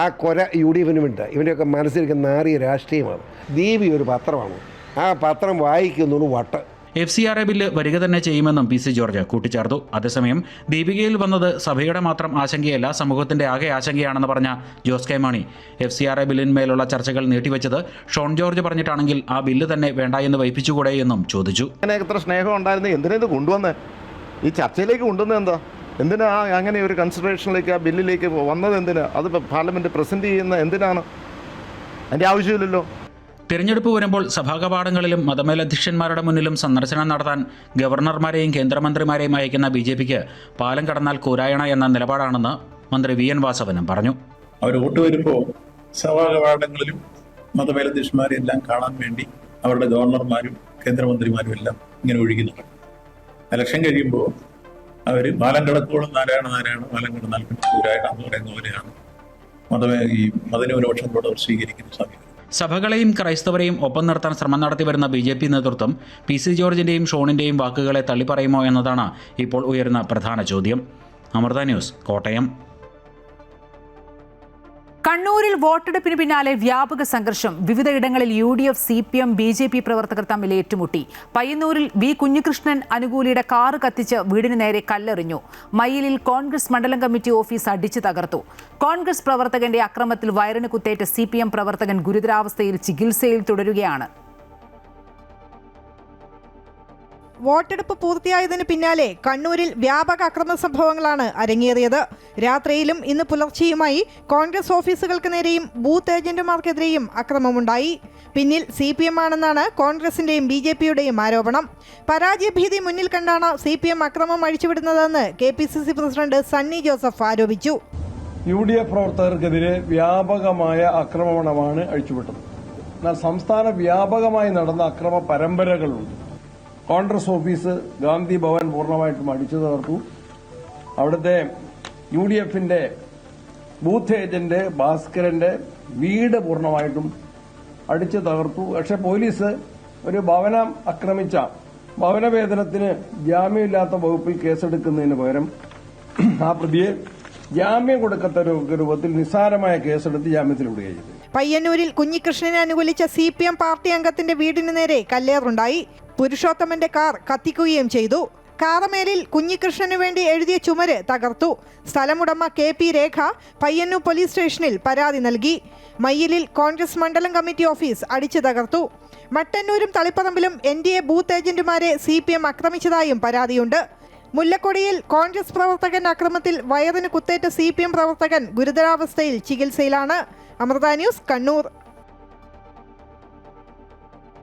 Speaker 5: ആ കുര UDFന് വേണ്ട. ഇവൻ്റെയൊക്കെ മനസ്സിലിരിക്കുന്ന നാറിയ രാഷ്ട്രീയമാണ്. ദീപി ഒരു പത്രമാണ്, ആ പത്രം വായിക്കുന്നതിന് വട്ട്.
Speaker 13: FCRA ബില്ല് വരിക തന്നെ ചെയ്യുമെന്നും PC ജോർജ് കൂട്ടിച്ചേർത്തു. അതേസമയം ദീപികയിൽ വന്നത് സഭയുടെ മാത്രം ആശങ്കയല്ല, സമൂഹത്തിന്റെ ആകെ ആശങ്കയാണെന്ന് പറഞ്ഞ ജോസ് കെ മാണി FCRA ബില്ലിന്മേലുള്ള ചർച്ചകൾ നീട്ടിവെച്ചത് ഷോൺ ജോർജ് പറഞ്ഞിട്ടാണെങ്കിൽ ആ ബില്ല് തന്നെ വേണ്ട എന്ന് വൈപ്പിച്ചുകൂടെ എന്നും ചോദിച്ചു.
Speaker 12: എത്ര സ്നേഹം ഉണ്ടായിരുന്നു, എന്തിനാ ഇത് കൊണ്ടുവന്നേ? ഈ ചർച്ചയിലേക്ക് കൊണ്ടുവന്നത് എന്താ? എന്തിനാ അങ്ങനെ ഒരു കൺസിഡറേഷനിലേക്ക് ആ ബില്ലിലേക്ക് വന്നത്? എന്തിനാ അത് പാർലമെന്റ് പ്രസന്റ് ചെയ്യുന്ന എന്തിനാണ്? അതിൻ്റെ ആവശ്യമില്ലല്ലോ.
Speaker 13: തിരഞ്ഞെടുപ്പ് വരുമ്പോൾ സഭാകവാടങ്ങളിലും മതമേലധ്യക്ഷന്മാരുടെ മുന്നിലും സന്ദർശനം നടത്താൻ ഗവർണർമാരെയും കേന്ദ്രമന്ത്രിമാരെയും അയക്കുന്ന BJPക്ക് പാലം കടന്നാൽ കൂരായണ എന്ന നിലപാടാണെന്ന് മന്ത്രി VN വാസവനും പറഞ്ഞു.
Speaker 14: അവർ വോട്ട് വരുമ്പോൾ സഭാകവാടങ്ങളിലും മതമേലധ്യക്ഷന്മാരെ എല്ലാം കാണാൻ വേണ്ടി അവരുടെ ഗവർണർമാരും കേന്ദ്രമന്ത്രിമാരും എല്ലാം ഇങ്ങനെ ഒഴുകി നടക്കും. ഇലക്ഷൻ കഴിയുമ്പോൾ അവർ പാലം കിടക്കോളം നാരായണ നാരായണ, പാലം കിടന്നാൽ കൂരായണ എന്ന് പറയുന്ന പോലെയാണ് ഈ മതന്യൂനപക്ഷങ്ങളോട് അവർ സ്വീകരിക്കുന്ന സമീപനം.
Speaker 13: സഭകളെയും ക്രൈസ്തവരെയും ഒപ്പം നിർത്താൻ ശ്രമം നടത്തിവരുന്ന BJP നേതൃത്വം PC ജോർജിന്റെയും ഷോണിന്റെയും വാക്കുകളെ തള്ളിപ്പറയുമോ എന്നതാണ് ഇപ്പോൾ ഉയരുന്ന പ്രധാന ചോദ്യം. അമൃത ന്യൂസ്, കോട്ടയം.
Speaker 1: കണ്ണൂരിൽ വോട്ടെടുപ്പിന് പിന്നാലെ വ്യാപക സംഘർഷം. വിവിധയിടങ്ങളിൽ UDF, CPM, BJP പ്രവർത്തകർ തമ്മിൽ ഏറ്റുമുട്ടി. പയ്യന്നൂരിൽ V കുഞ്ഞികൃഷ്ണൻ അനുകൂലിയുടെ കാറ് കത്തിച്ച് വീടിന് നേരെ കല്ലെറിഞ്ഞു. മയ്യിലിൽ കോൺഗ്രസ് മണ്ഡലം കമ്മിറ്റി ഓഫീസ് അടിച്ചു തകർത്തു. കോൺഗ്രസ് പ്രവർത്തകന്റെ അക്രമത്തിൽ വയറിന് കുത്തേറ്റ CPM പ്രവർത്തകൻ ഗുരുതരാവസ്ഥയിൽ ചികിത്സയിൽ തുടരുകയാണ്.
Speaker 15: വോട്ടെടുപ്പ് പൂർത്തിയായതിനു പിന്നാലെ കണ്ണൂരിൽ വ്യാപക അക്രമ സംഭവങ്ങളാണ് അരങ്ങേറിയത്. രാത്രിയിലും ഇന്ന് പുലർച്ചെയുമായി കോൺഗ്രസ് ഓഫീസുകൾക്ക് നേരെയും ബൂത്ത് ഏജന്റുമാർക്കെതിരെയും അക്രമമുണ്ടായി. പിന്നിൽ CPM ആണെന്നാണ് കോൺഗ്രസിന്റെയും BJPയുടെയും ആരോപണം. പരാജയഭീതി മുന്നിൽ കണ്ടാണ് CPM അക്രമം അഴിച്ചുവിടുന്നതെന്ന് KPCC പ്രസിഡന്റ് സണ്ണി ജോസഫ് ആരോപിച്ചു.
Speaker 6: UDF പ്രവർത്തകർക്കെതിരെ വ്യാപകമായ ആക്രമണമാണ് അഴിച്ചുവിട്ടത്. എന്നാൽ സംസ്ഥാന വ്യാപകമായി നടന്ന അക്രമ പരമ്പരകളുണ്ട്. കോൺഗ്രസ് ഓഫീസ് ഗാന്ധി ഭവൻ പൂർണ്ണമായിട്ടും അടിച്ചു തകർത്തു. അവിടുത്തെ UDFന്റെ ബൂത്ത് ഏജന്റ് ഭാസ്കരന്റെ വീട് പൂർണ്ണമായിട്ടും അടിച്ചു തകർത്തു. പക്ഷെ പോലീസ് ഒരു ഭവനം ആക്രമിച്ച ഭവനവേതനത്തിന് ജാമ്യമില്ലാത്ത വകുപ്പിൽ കേസെടുക്കുന്നതിന് പകരം ആ പ്രതിയെ ജാമ്യം കൊടുക്കാത്ത രൂപത്തിൽ നിസ്സാരമായ കേസെടുത്ത് ജാമ്യത്തിൽ വിടുകയും ചെയ്തു.
Speaker 15: പയ്യന്നൂരിൽ കുഞ്ഞികൃഷ്ണനെ അനുകൂലിച്ച CPM പാർട്ടി അംഗത്തിന്റെ വീടിന് നേരെ കല്ലേറുണ്ടായി. പുരുഷോത്തമന്റെ കാർ കത്തിക്കുകയും ചെയ്തു. കാറമേലിൽ കുഞ്ഞികൃഷ്ണനു വേണ്ടി എഴുതിയ ചുമര് തകർത്തു. സ്ഥലമുടമ KP രേഖ പയ്യന്നൂർ പോലീസ് സ്റ്റേഷനിൽ പരാതി നൽകി. മയ്യിലിൽ കോൺഗ്രസ് മണ്ഡലം കമ്മിറ്റി ഓഫീസ് അടിച്ചു തകർത്തു. മട്ടന്നൂരും തളിപ്പറമ്പിലും NDA ബൂത്ത് ഏജന്റുമാരെ CPM ആക്രമിച്ചതായും പരാതിയുണ്ട്. മുല്ലക്കൊടിയിൽ കോൺഗ്രസ് പ്രവർത്തകൻ അക്രമത്തിൽ വയറിന് കുത്തേറ്റ CPM പ്രവർത്തകൻ ഗുരുതരാവസ്ഥയിൽ ചികിത്സയിലാണ്. അമൃത ന്യൂസ്, കണ്ണൂർ.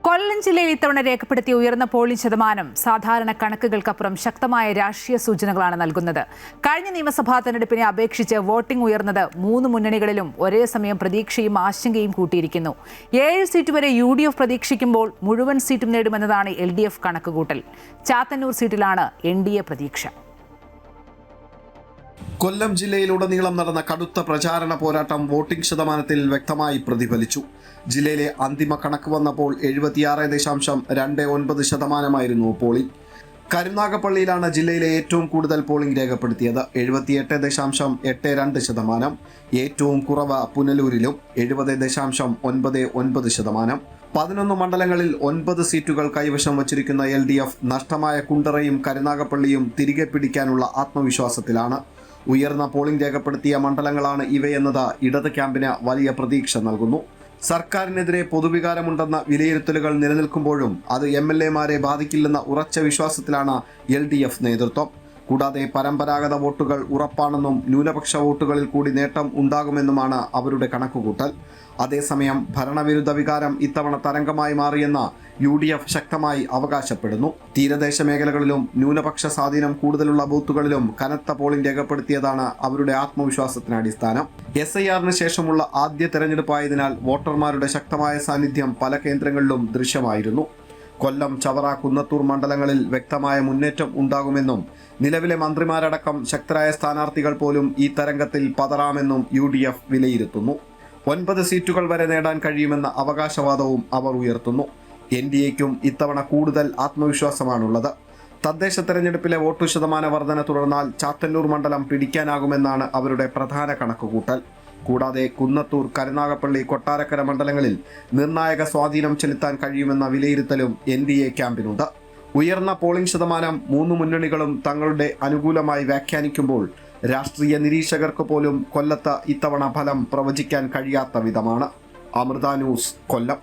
Speaker 1: കൊല്ലം ജില്ലയിൽ ഇത്തവണ രേഖപ്പെടുത്തിയ ഉയർന്ന പോളിംഗ് ശതമാനം സാധാരണ കണക്കുകൾക്കപ്പുറം ശക്തമായ രാഷ്ട്രീയ സൂചനകളാണ് നൽകുന്നത്. കഴിഞ്ഞ നിയമസഭാ തെരഞ്ഞെടുപ്പിനെ അപേക്ഷിച്ച് വോട്ടിംഗ് ഉയർന്നത് 3 മുന്നണികളിലും ഒരേ സമയം പ്രതീക്ഷയും ആശങ്കയും കൂട്ടിയിരിക്കുന്നു. 7 സീറ്റ് വരെ UDF പ്രതീക്ഷിക്കുമ്പോൾ മുഴുവൻ സീറ്റും നേടുമെന്നതാണ് LDF കണക്കുകൂട്ടൽ. ചാത്തന്നൂർ സീറ്റിലാണ് NDA പ്രതീക്ഷ.
Speaker 16: കൊല്ലം ജില്ലയിലുടനീളം നടന്ന കടുത്ത പ്രചാരണ പോരാട്ടം വോട്ടിംഗ് ശതമാനത്തിൽ വ്യക്തമായി പ്രതിഫലിച്ചു. ജില്ലയിലെ അന്തിമ കണക്ക് വന്നപ്പോൾ 76.29% പോളിംഗ്. കരുനാഗപ്പള്ളിയിലാണ് ജില്ലയിലെ ഏറ്റവും കൂടുതൽ പോളിംഗ് രേഖപ്പെടുത്തിയത്, 78.82%. ഏറ്റവും കുറവ് പുനലൂരിലും 70.99%. 11 മണ്ഡലങ്ങളിൽ 9 സീറ്റുകൾ കൈവശം വച്ചിരിക്കുന്ന LDF നഷ്ടമായ കുണ്ടറയും കരുനാഗപ്പള്ളിയും തിരികെ പിടിക്കാനുള്ള ആത്മവിശ്വാസത്തിലാണ്. ഉയർന്ന പോളിംഗ് രേഖപ്പെടുത്തിയ മണ്ഡലങ്ങളാണ് ഇവയെന്നത് ഇടത് ക്യാമ്പിന് വലിയ പ്രതീക്ഷ നൽകുന്നു. സർക്കാരിനെതിരെ പൊതുവികാരമുണ്ടെന്ന വിലയിരുത്തലുകൾ നിലനിൽക്കുമ്പോഴും അത് MLA-മാരെ ബാധിക്കില്ലെന്ന ഉറച്ച വിശ്വാസത്തിലാണ് LDF നേതൃത്വം. കൂടാതെ പരമ്പരാഗത വോട്ടുകൾ ഉറപ്പാണെന്നും ന്യൂനപക്ഷ വോട്ടുകളിൽ കൂടി നേട്ടം ഉണ്ടാകുമെന്നുമാണ് അവരുടെ കണക്കുകൂട്ടൽ. അതേസമയം ഭരണവിരുദ്ധ വികാരം ഇത്തവണ തരംഗമായി മാറിയെന്ന് UDF ശക്തമായി അവകാശപ്പെടുന്നു. തീരദേശ മേഖലകളിലും ന്യൂനപക്ഷ സ്വാധീനം കൂടുതലുള്ള ബൂത്തുകളിലും കനത്ത പോളിംഗ് രേഖപ്പെടുത്തിയതാണ് അവരുടെ ആത്മവിശ്വാസത്തിന് അടിസ്ഥാനം. SIR-ന് ശേഷമുള്ള ആദ്യ തെരഞ്ഞെടുപ്പായതിനാൽ വോട്ടർമാരുടെ ശക്തമായ സാന്നിധ്യം പല കേന്ദ്രങ്ങളിലും ദൃശ്യമായിരുന്നു. കൊല്ലം, ചവറ, കുന്നത്തൂർ മണ്ഡലങ്ങളിൽ വ്യക്തമായ മുന്നേറ്റം ഉണ്ടാകുമെന്നും നിലവിലെ മന്ത്രിമാരടക്കം ശക്തരായ സ്ഥാനാർത്ഥികൾ പോലും ഈ തരംഗത്തിൽ പതറാമെന്നും UDF വിലയിരുത്തുന്നു. 9 സീറ്റുകൾ വരെ നേടാൻ കഴിയുമെന്ന അവകാശവാദവും അവർ ഉയർത്തുന്നു. NDA-ക്കും ഇത്തവണ കൂടുതൽ ആത്മവിശ്വാസമാണുള്ളത്. തദ്ദേശ തെരഞ്ഞെടുപ്പിലെ വോട്ടു ശതമാന വർധന തുടർന്നാൽ ചാത്തന്നൂർ മണ്ഡലം പിടിക്കാനാകുമെന്നാണ് അവരുടെ പ്രധാന കണക്കുകൂട്ടൽ. കൂടാതെ കുന്നത്തൂർ, കരുനാഗപ്പള്ളി, കൊട്ടാരക്കര മണ്ഡലങ്ങളിൽ നിർണായക സ്വാധീനം ചെലുത്താൻ കഴിയുമെന്ന വിലയിരുത്തലും NDA ക്യാമ്പിനുണ്ട്. ഉയർന്ന പോളിംഗ് ശതമാനം 3 മുന്നണികളും തങ്ങളുടെ അനുകൂലമായി വ്യാഖ്യാനിക്കുമ്പോൾ രാഷ്ട്രീയ നിരീക്ഷകർക്ക് പോലും കൊല്ലത്ത് ഇത്തവണ ഫലം പ്രവചിക്കാൻ കഴിയാത്ത വിധമാണ്. അമൃത ന്യൂസ്, കൊല്ലം.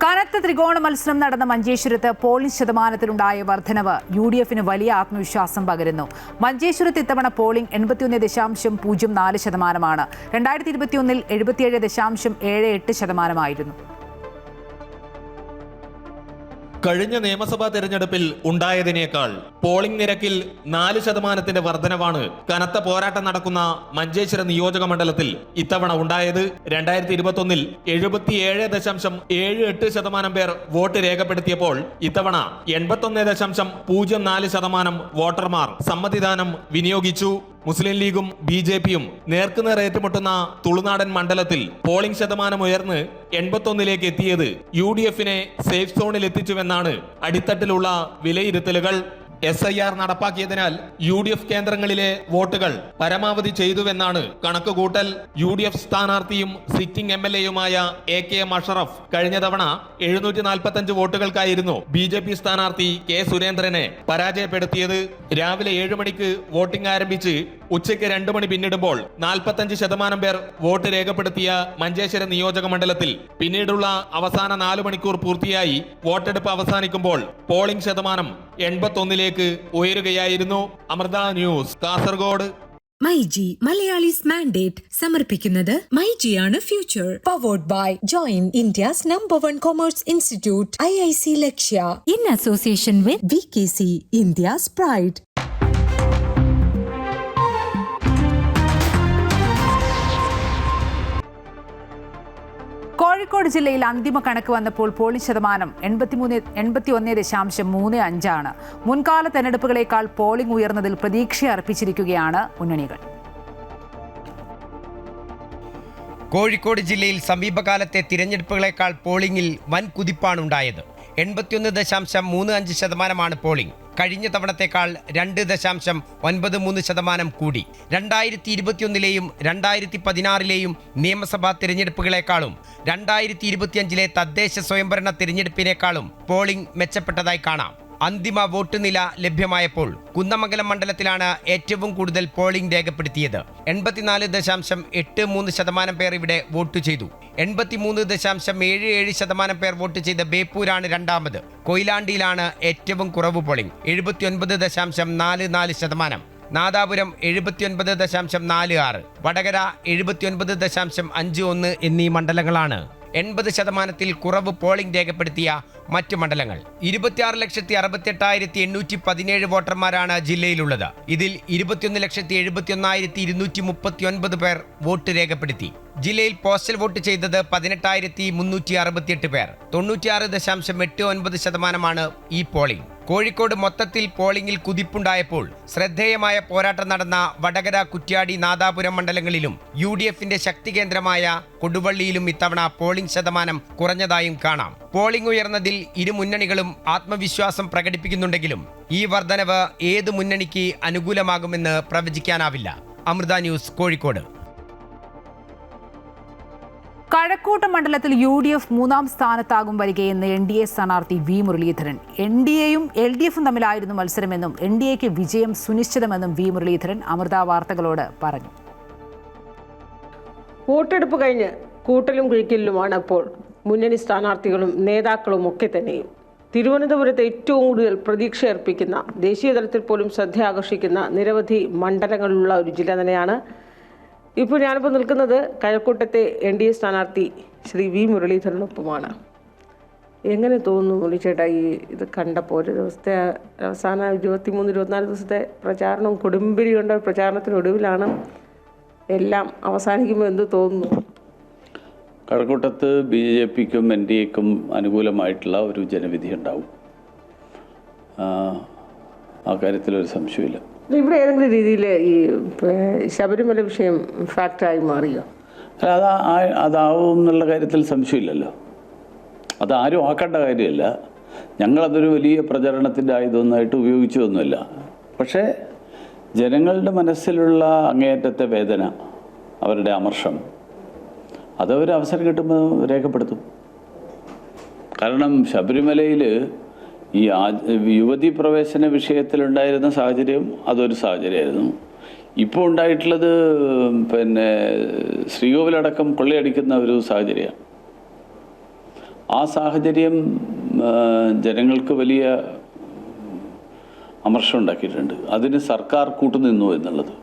Speaker 1: കനത്ത ത്രികോണ മത്സരം നടന്ന മഞ്ചേശ്വരത്ത് പോളിംഗ് ശതമാനത്തിലുണ്ടായ വർധനവ് UDF-ന് വലിയ ആത്മവിശ്വാസം പകരുന്നു. മഞ്ചേശ്വരത്ത് ഇത്തവണ പോളിംഗ് 81.04%. 2021-ൽ 77.78%.
Speaker 17: കഴിഞ്ഞ നിയമസഭാ തെരഞ്ഞെടുപ്പിൽ ഉണ്ടായതിനേക്കാൾ പോളിംഗ് നിരക്കിൽ 4% വർധനവാണ് കനത്ത പോരാട്ടം നടക്കുന്ന മഞ്ചേശ്വരം നിയോജക മണ്ഡലത്തിൽ ഇത്തവണ ഉണ്ടായത്. 2021-ൽ 77.78% പേർ വോട്ട് രേഖപ്പെടുത്തിയപ്പോൾ ഇത്തവണ 81.04% വോട്ടർമാർ സമ്മതിദാനം വിനിയോഗിച്ചു. മുസ്ലിം ലീഗും BJP-യും നേർക്കുനേർ ഏറ്റുമുട്ടുന്ന തുളുനാടൻ മണ്ഡലത്തിൽ പോളിംഗ് ശതമാനം ഉയർന്ന് 81-ലേക്ക് എത്തിയത് UDF-നെ സേഫ് സോണിൽ എത്തിച്ചുവെന്നാണ് അടിത്തട്ടിലുള്ള വിലയിരുത്തലുകൾ. SIR നടപ്പാക്കിയതിനാൽ UDF കേന്ദ്രങ്ങളിലെ വോട്ടുകൾ പരമാവധി ചെയ്തുവെന്നാണ് കണക്കുകൂട്ടൽ. UDF സ്ഥാനാർത്ഥിയും സിറ്റിംഗ് MLAയുമായ AKM അഷറഫ് കഴിഞ്ഞ തവണ 745 വോട്ടുകൾക്കായിരുന്നു BJP സ്ഥാനാർത്ഥി K സുരേന്ദ്രനെ പരാജയപ്പെടുത്തിയത്. രാവിലെ 7 മണിക്ക് വോട്ടിംഗ് ആരംഭിച്ച് ഉച്ചയ്ക്ക് 2 മണി പിന്നിടുമ്പോൾ 45% പേർ വോട്ട് രേഖപ്പെടുത്തിയ മഞ്ചേശ്വരം നിയോജക മണ്ഡലത്തിൽ പിന്നീടുള്ള അവസാന 4 മണിക്കൂർ പൂർത്തിയായി വോട്ടെടുപ്പ് അവസാനിക്കുമ്പോൾ പോളിംഗ് ശതമാനം 81-ലേക്ക് ഉയരുകയായിരുന്നു. Amrita news, Kasaragod.
Speaker 3: MyG Malayalees mandate സമർപ്പിക്കുന്നത് മൈജിയാണ് future. Powered by join India's #1 commerce institute IIC Lakshya in association with VKC India's pride.
Speaker 1: Kozhikode ജില്ലയിൽ അന്തിമ കണക്ക് വന്നപ്പോൾ പോളിംഗ് ശതമാനം 81.35%. മുൻകാല തെരഞ്ഞെടുപ്പുകളേക്കാൾ പോളിംഗ് ഉയർന്നതിൽ പ്രതീക്ഷ അർപ്പിച്ചിരിക്കുകയാണ് മുന്നണികൾ.
Speaker 18: കോഴിക്കോട് ജില്ലയിൽ സമീപകാലത്തെ തിരഞ്ഞെടുപ്പുകളേക്കാൾ പോളിംഗിൽ വൻ കുതിപ്പാണുണ്ടായത്. 81.35% പോളിംഗ്. കഴിഞ്ഞ തവണത്തേക്കാൾ 2.93% കൂടി. 2021-ലെയും 2016-ലെയും നിയമസഭാ തിരഞ്ഞെടുപ്പുകളെക്കാളും 2025-ലെ തദ്ദേശ സ്വയംഭരണ തിരഞ്ഞെടുപ്പിനേക്കാളും പോളിംഗ് മെച്ചപ്പെട്ടതായി കാണാം. അന്തിമ വോട്ട് നില ലഭ്യമായപ്പോൾ കുന്നമംഗലം മണ്ഡലത്തിലാണ് ഏറ്റവും കൂടുതൽ പോളിംഗ് രേഖപ്പെടുത്തിയത്. 84.83% പേർ ഇവിടെ വോട്ട് ചെയ്തു. 83.77% പേർ വോട്ട് ചെയ്ത ബേപ്പൂരാണ് രണ്ടാമത്. കൊയിലാണ്ടിയിലാണ് ഏറ്റവും കുറവ് പോളിംഗ്, 79.44%. നാദാപുരം 79.46%, വടകര 79.51 എന്നീ മണ്ഡലങ്ങളാണ് 80%-ൽ കുറവ് പോളിംഗ് രേഖപ്പെടുത്തിയ മറ്റ് മണ്ഡലങ്ങൾ. 26,68,817 വോട്ടർമാരാണ് ജില്ലയിലുള്ളത്. ഇതിൽ 21,71,239 പേർ വോട്ട് രേഖപ്പെടുത്തി. ജില്ലയിൽ പോസ്റ്റൽ വോട്ട് ചെയ്തത് 18,368 പേർ. 96.89% ഈ പോളിംഗ്. കോഴിക്കോട് മൊത്തത്തിൽ പോളിംഗിൽ കുതിപ്പുണ്ടായപ്പോൾ ശ്രദ്ധേയമായ പോരാട്ടം നടന്ന വടകര, കുറ്റ്യാടി, നാദാപുരം മണ്ഡലങ്ങളിലും UDFന്റെ ശക്തി കേന്ദ്രമായ കൊടുവള്ളിയിലും ഇത്തവണ പോളിംഗ് ശതമാനം കുറഞ്ഞതായും കാണാം. പോളിംഗ് ഉയർന്നതിൽ ഇരു മുന്നണികളും ആത്മവിശ്വാസം പ്രകടിപ്പിക്കുന്നുണ്ടെങ്കിലും ഈ വർധനവ് ഏത് മുന്നണിക്ക് അനുകൂലമാകുമെന്ന് പ്രവചിക്കാനാവില്ല. അമൃത ന്യൂസ്, കോഴിക്കോട്.
Speaker 1: കഴക്കൂട്ടം മണ്ഡലത്തിൽ UDF 3-ാം സ്ഥാനത്താകും വരികയെന്ന് NDA സ്ഥാനാർത്ഥി V മുരളീധരൻ. NDAയും LDFും തമ്മിലായിരുന്നു മത്സരമെന്നും NDAയ്ക്ക് വിജയം സുനിശ്ചിതമെന്നും V മുരളീധരൻ അമൃത വാർത്തകളോട് പറഞ്ഞു.
Speaker 4: വോട്ടെടുപ്പ് കഴിഞ്ഞ് കൂട്ടലും കുഴിക്കലിലുമാണ് അപ്പോൾ മുന്നണി സ്ഥാനാർത്ഥികളും നേതാക്കളും ഒക്കെ തന്നെയും. തിരുവനന്തപുരത്ത് ഏറ്റവും കൂടുതൽ പ്രതീക്ഷ അർപ്പിക്കുന്ന, ദേശീയ തലത്തിൽ പോലും ശ്രദ്ധ ആകർഷിക്കുന്ന നിരവധി മണ്ഡലങ്ങളുള്ള ഒരു ജില്ല തന്നെയാണ്. ഇപ്പോൾ ഞാനിപ്പോൾ നിൽക്കുന്നത് കഴക്കൂട്ടത്തെ NDA സ്ഥാനാർത്ഥി ശ്രീ V മുരളീധരനൊപ്പമാണ്. എങ്ങനെ തോന്നുന്നു മുരളീച്ചേട്ടാ ഇത് കണ്ടപ്പോൾ? ഒരു ദിവസത്തെ അവസാന 23-24 ദിവസത്തെ പ്രചാരണം കൊടുമ്പിരി കൊണ്ട പ്രചാരണത്തിനൊടുവിലാണ് എല്ലാം അവസാനിക്കുമ്പോൾ എന്ത് തോന്നുന്നു?
Speaker 19: കഴക്കൂട്ടത്ത് BJPക്കും NDAക്കും അനുകൂലമായിട്ടുള്ള ഒരു ജനവിധി ഉണ്ടാവും. ആ കാര്യത്തിലൊരു സംശയമില്ല.
Speaker 4: ഇവിടെ ഏതെങ്കിലും രീതിയിൽ ഈ ശബരിമല വിഷയം ഫാക്ടറായി മാറിയോ?
Speaker 19: അതാവും എന്നുള്ള കാര്യത്തിൽ സംശയമില്ലല്ലോ. അതാരും ആക്കേണ്ട കാര്യമല്ല. ഞങ്ങളതൊരു വലിയ പ്രചരണത്തിൻ്റെ ആയുധമൊന്നായിട്ട് ഉപയോഗിച്ചതൊന്നുമില്ല. പക്ഷേ ജനങ്ങളുടെ മനസ്സിലുള്ള അങ്ങേയറ്റത്തെ വേദന, അവരുടെ അമർഷം, അതവർ അവസരം കിട്ടുമ്പോൾ രേഖപ്പെടുത്തും. കാരണം ശബരിമലയിൽ ഈ യുവതി പ്രവേശന വിഷയത്തിലുണ്ടായിരുന്ന സാഹചര്യം അതൊരു സാഹചര്യമായിരുന്നു. ഇപ്പോൾ ഉണ്ടായിട്ടുള്ളത് ശ്രീകോവിലടക്കം കൊള്ളയടിക്കുന്ന ഒരു സാഹചര്യമാണ്. ആ സാഹചര്യം ജനങ്ങൾക്ക് വലിയ അമർഷം ഉണ്ടാക്കിയിട്ടുണ്ട്. അതിന് സർക്കാർ കൂട്ടുനിന്നു എന്നുള്ളത്.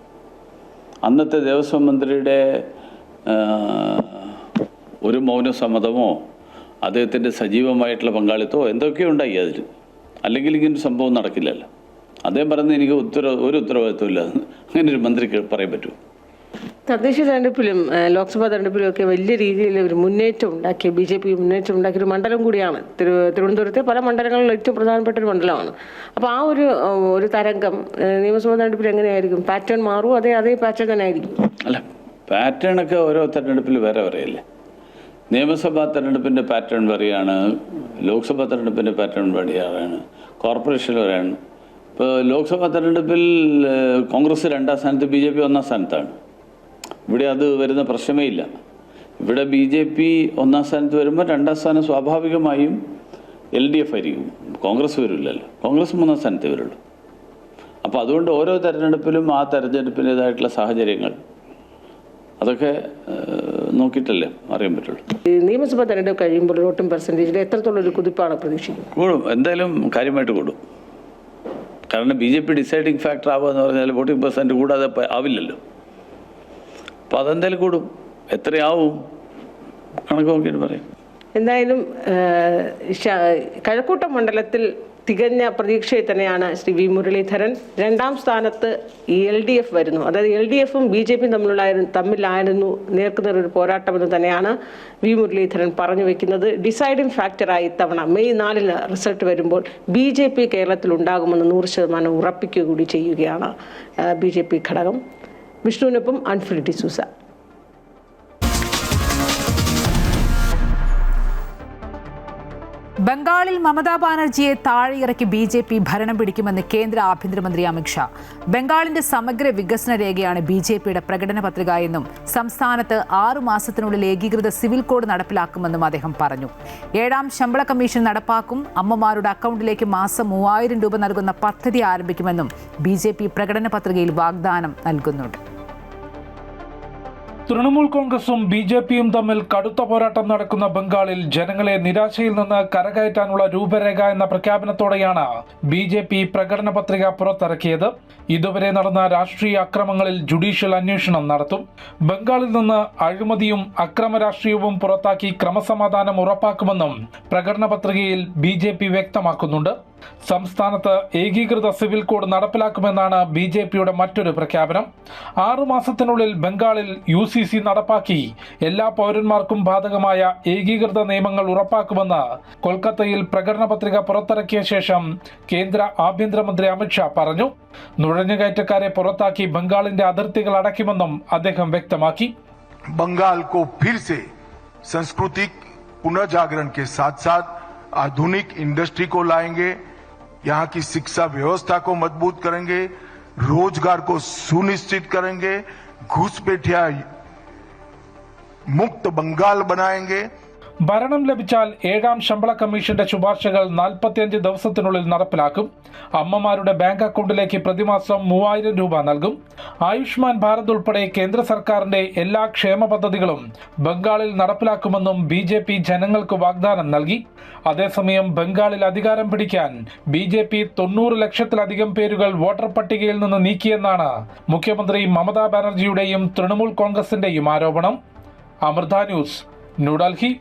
Speaker 19: അന്നത്തെ ദേവസ്വം മന്ത്രിയുടെ ഒരു മൗനസമ്മതമോ അദ്ദേഹത്തിൻ്റെ സജീവമായിട്ടുള്ള പങ്കാളിത്തമോ എന്തൊക്കെയോ ഉണ്ടായി അതിൽ. അല്ലെങ്കിൽ ഇങ്ങനൊരു സംഭവം നടക്കില്ലല്ലോ. അദ്ദേഹം പറഞ്ഞത് എനിക്ക് ഒരു ഉത്തരവാദിത്വമില്ല, അങ്ങനെ ഒരു മന്ത്രിക്ക് പറയാൻ പറ്റുമോ?
Speaker 4: തദ്ദേശ തെരഞ്ഞെടുപ്പിലും ലോക്സഭാ തെരഞ്ഞെടുപ്പിലും ഒക്കെ വലിയ രീതിയിൽ ഒരു മുന്നേറ്റം ഉണ്ടാക്കിയ BJP മുന്നേറ്റം ഉണ്ടാക്കിയ ഒരു മണ്ഡലം കൂടിയാണ് തിരുവനന്തപുരത്തെ പല മണ്ഡലങ്ങളിലും ഏറ്റവും പ്രധാനപ്പെട്ട ഒരു മണ്ഡലമാണ്. അപ്പോൾ ആ ഒരു തരംഗം നിയമസഭാ തെരഞ്ഞെടുപ്പിൽ എങ്ങനെയായിരിക്കും? പാറ്റേൺ മാറുമോ? അതേ പാറ്റേൺ തന്നെ ആയിരിക്കും?
Speaker 19: അല്ല, പാറ്റേണൊക്കെ ഓരോ തെരഞ്ഞെടുപ്പിൽ വേറെ വേറെയല്ലേ. നിയമസഭാ തെരഞ്ഞെടുപ്പിൻ്റെ പാറ്റേൺ വേറെയാണ്, ലോക്സഭാ തെരഞ്ഞെടുപ്പിൻ്റെ പാറ്റേൺ വേറെയാണ്, കോർപ്പറേഷൻ വേറെയാണ്. ഇപ്പോൾ ലോക്സഭാ തെരഞ്ഞെടുപ്പിൽ കോൺഗ്രസ് 2ാം സ്ഥാനത്ത്, BJP 1ാം സ്ഥാനത്താണ്. ഇവിടെ അത് വരുന്ന പ്രശ്നമേ ഇല്ല. ഇവിടെ BJP 1ാം സ്ഥാനത്ത് വരുമ്പോൾ 2ാം സ്ഥാനം സ്വാഭാവികമായും LDF ആയിരിക്കും. കോൺഗ്രസ് വരില്ലല്ലോ. കോൺഗ്രസ് 3ാം സ്ഥാനത്തേ വരുള്ളൂ. അപ്പോൾ അതുകൊണ്ട് ഓരോ തെരഞ്ഞെടുപ്പിലും ആ തെരഞ്ഞെടുപ്പിൻ്റേതായിട്ടുള്ള സാഹചര്യങ്ങൾ അതൊക്കെ നോക്കിയിട്ടല്ലേ അറിയാൻ പറ്റുള്ളൂ.
Speaker 4: നിയമസഭാ തെരഞ്ഞെടുപ്പ് കഴിയുമ്പോൾ വോട്ടിംഗ് പെർസെൻറ്റേജിൽ എത്രത്തോളം ഒരു കുതിപ്പാണ് പ്രതീക്ഷിക്കുന്നത്?
Speaker 19: കൂടും, എന്തായാലും കാര്യമായിട്ട് കൂടും. കാരണം BJP ഡിസൈഡിങ് ഫാക്ടർ ആവുക എന്ന് പറഞ്ഞാൽ വോട്ടിംഗ് പെർസെൻറ്റ് കൂടാതെ ആവില്ലല്ലോ. അപ്പോൾ അതെന്തായാലും കൂടും. എത്രയാവും കണക്ക് നോക്കിയിട്ട് പറയും.
Speaker 4: എന്തായാലും കഴക്കൂട്ടം മണ്ഡലത്തിൽ തികഞ്ഞ പ്രതീക്ഷയിൽ തന്നെയാണ് ശ്രീ വി മുരളീധരൻ. 2ാം സ്ഥാനത്ത് LDF വരുന്നു. അതായത് LDFും BJPയും തമ്മിലായിരുന്നു നേർക്കുനേർ പോരാട്ടമെന്ന് തന്നെയാണ് വി മുരളീധരൻ പറഞ്ഞു വെക്കുന്നത്. ഡിസൈഡിംഗ് ഫാക്ടറായി ഇത്തവണ മെയ് 4 റിസൾട്ട് വരുമ്പോൾ BJP കേരളത്തിൽ ഉണ്ടാകുമെന്ന് 100% ഉറപ്പിക്കുക കൂടി ചെയ്യുകയാണ് BJP ഘടകം. വിഷ്ണുവിനൊപ്പം അൻഫ്രി ഡിസൂസ.
Speaker 1: ബംഗാളിൽ മമതാ ബാനർജിയെ താഴെയിറക്കി BJP ഭരണം പിടിക്കുമെന്ന് കേന്ദ്ര ആഭ്യന്തരമന്ത്രി അമിത്ഷാ. ബംഗാളിന്റെ സമഗ്ര വികസന രേഖയാണ് BJPയുടെ പ്രകടന പത്രിക എന്നും സംസ്ഥാനത്ത് 6 മാസത്തിനുള്ളിൽ ഏകീകൃത സിവിൽ കോഡ് നടപ്പിലാക്കുമെന്നും അദ്ദേഹം പറഞ്ഞു. 7ാം ശമ്പള കമ്മീഷൻ നടപ്പാക്കും. അമ്മമാരുടെ അക്കൗണ്ടിലേക്ക് മാസം 3000 രൂപ നൽകുന്ന പദ്ധതി ആരംഭിക്കുമെന്നും BJP പ്രകടന പത്രികയിൽ വാഗ്ദാനം നൽകുന്നുണ്ട്.
Speaker 6: തൃണമൂൽ കോൺഗ്രസും BJPയും തമ്മിൽ കടുത്ത പോരാട്ടം നടക്കുന്ന ബംഗാളിൽ ജനങ്ങളെ നിരാശയിൽ നിന്ന് കരകയറ്റാനുള്ള രൂപരേഖ എന്ന പ്രഖ്യാപനത്തോടെയാണ് BJP പ്രകടന പത്രിക പുറത്തിറക്കിയത്. ഇതുവരെ നടന്ന രാഷ്ട്രീയ അക്രമങ്ങളിൽ ജുഡീഷ്യൽ അന്വേഷണം നടത്തും. ബംഗാളിൽ നിന്ന് അഴിമതിയും അക്രമ രാഷ്ട്രീയവും പുറത്താക്കി ക്രമസമാധാനം ഉറപ്പാക്കുമെന്നും പ്രകടന പത്രികയിൽ BJP വ്യക്തമാക്കുന്നുണ്ട്. സംസ്ഥാനത്ത് ഏകീകൃത സിവിൽ കോഡ് നടപ്പിലാക്കുമെന്നാണ് BJPയുടെ മറ്റൊരു പ്രഖ്യാപനം. 6 മാസത്തിനുള്ളിൽ ബംഗാളിൽ UCC നടപ്പാക്കി എല്ലാ പൗരന്മാർക്കും ബാധകമായ ഏകീകൃത നിയമങ്ങൾ ഉറപ്പാക്കുമെന്ന് കൊൽക്കത്തയിൽ പ്രകടന പത്രിക പുറത്തിറക്കിയ ശേഷം കേന്ദ്ര ആഭ്യന്തരമന്ത്രി അമിത്ഷാ പറഞ്ഞു. നുഴഞ്ഞുകയറ്റക്കാരെ പുറത്താക്കി ബംഗാളിന്റെ അതിർത്തികൾ അടയ്ക്കുമെന്നും അദ്ദേഹം വ്യക്തമാക്കി.
Speaker 20: बंगाल को फिर से सांस्कृतिक पुनर्जागरण के साथ साथ आधुनिक इंडस्ट्री को लाएंगे, यहाँ की शिक्षा व्यवस्था को मजबूत करेंगे, रोजगार को सुनिश्चित करेंगे, घुसपैठिया मुक्त बंगाल बनाएंगे.
Speaker 6: ഭരണം ലഭിച്ചാൽ 7ാം ശമ്പള കമ്മീഷന്റെ ശുപാർശകൾ 45 ദിവസത്തിനുള്ളിൽ നടപ്പിലാക്കും. അമ്മമാരുടെ ബാങ്ക് അക്കൗണ്ടിലേക്ക് പ്രതിമാസം 3000 രൂപ നൽകും. ആയുഷ്മാൻ ഭാരത് ഉൾപ്പെടെ കേന്ദ്ര സർക്കാരിന്റെ എല്ലാ ക്ഷേമ പദ്ധതികളും ബംഗാളിൽ നടപ്പിലാക്കുമെന്നും BJP ജനങ്ങൾക്ക് വാഗ്ദാനം നൽകി. അതേസമയം ബംഗാളിൽ അധികാരം പിടിക്കാൻ BJP 90 ലക്ഷത്തിലധികം പേരുകൾ വോട്ടർ പട്ടികയിൽ നിന്ന് നീക്കിയെന്നാണ് മുഖ്യമന്ത്രി മമതാ ബാനർജിയുടെയും തൃണമൂൽ കോൺഗ്രസിന്റെയും ആരോപണം. അമൃത ന്യൂസ്, ന്യൂഡൽഹി.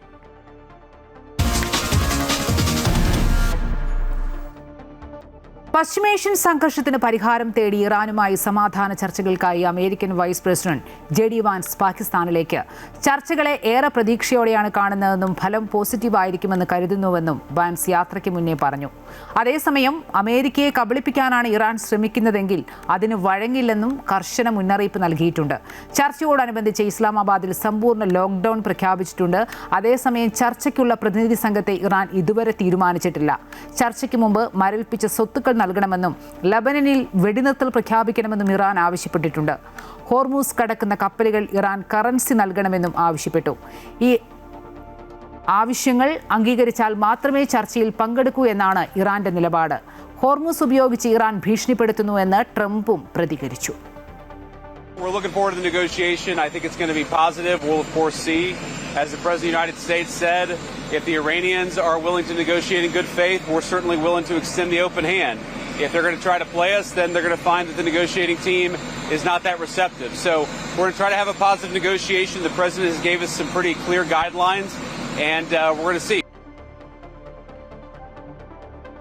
Speaker 1: പശ്ചിമേഷ്യൻ സംഘർഷത്തിന് പരിഹാരം തേടി ഇറാനുമായി സമാധാന ചർച്ചകൾക്കായി American vice president JD vans പാകിസ്ഥാനിലേക്ക്. ചർച്ചകളെ ഏറെ പ്രതീക്ഷയോടെയാണ് കാണുന്നതെന്നും ഫലം പോസിറ്റീവായിരിക്കുമെന്ന് കരുതുന്നുവെന്നും വാൻസ് യാത്രയ്ക്ക് മുന്നേ പറഞ്ഞു. അതേസമയം അമേരിക്കയെ കബളിപ്പിക്കാനാണ് ഇറാൻ ശ്രമിക്കുന്നതെങ്കിൽ അതിന് വഴങ്ങില്ലെന്നും കർശന മുന്നറിയിപ്പ് നൽകിയിട്ടുണ്ട്. ചർച്ചയോടനുബന്ധിച്ച് ഇസ്ലാമാബാദിൽ സമ്പൂർണ്ണ ലോക്ക്ഡൌൺ പ്രഖ്യാപിച്ചിട്ടുണ്ട്. അതേസമയം ചർച്ചയ്ക്കുള്ള പ്രതിനിധി സംഘത്തെ ഇറാൻ ഇതുവരെ തീരുമാനിച്ചിട്ടില്ല. ചർച്ചയ്ക്ക് മുമ്പ് മരവിപ്പിച്ച സ്വത്തുക്കൾ നൽകണമെന്നും ലബനനിൽ വെടിനിർത്തൽ പ്രഖ്യാപിക്കണമെന്നും ഇറാൻ ആവശ്യപ്പെട്ടിട്ടുണ്ട്. ഹോർമൂസ് കടക്കുന്ന കപ്പലുകൾ ഇറാൻ കറൻസി നൽകണമെന്നും ആവശ്യപ്പെട്ടു. ഈ ആവശ്യങ്ങൾ അംഗീകരിച്ചാൽ മാത്രമേ ചർച്ചയിൽ പങ്കെടുക്കൂ എന്നാണ് ഇറാന്റെ നിലപാട്. ഹോർമൂസ് ഉപയോഗിച്ച് ഇറാൻ ഭീഷണിപ്പെടുത്തുന്നുവെന്ന് ട്രംപും പ്രതികരിച്ചു.
Speaker 21: We're looking forward to the negotiation. I think it's going to be positive. We'll, of course, see. As the President of the United States said, if the Iranians are willing to negotiate in good faith, we're certainly willing to extend the open hand. If they're going to try to play us, then they're going to find that the negotiating team is not that receptive. So we're going to try to have a positive negotiation. The President has gave us some pretty clear guidelines, and we're going to see.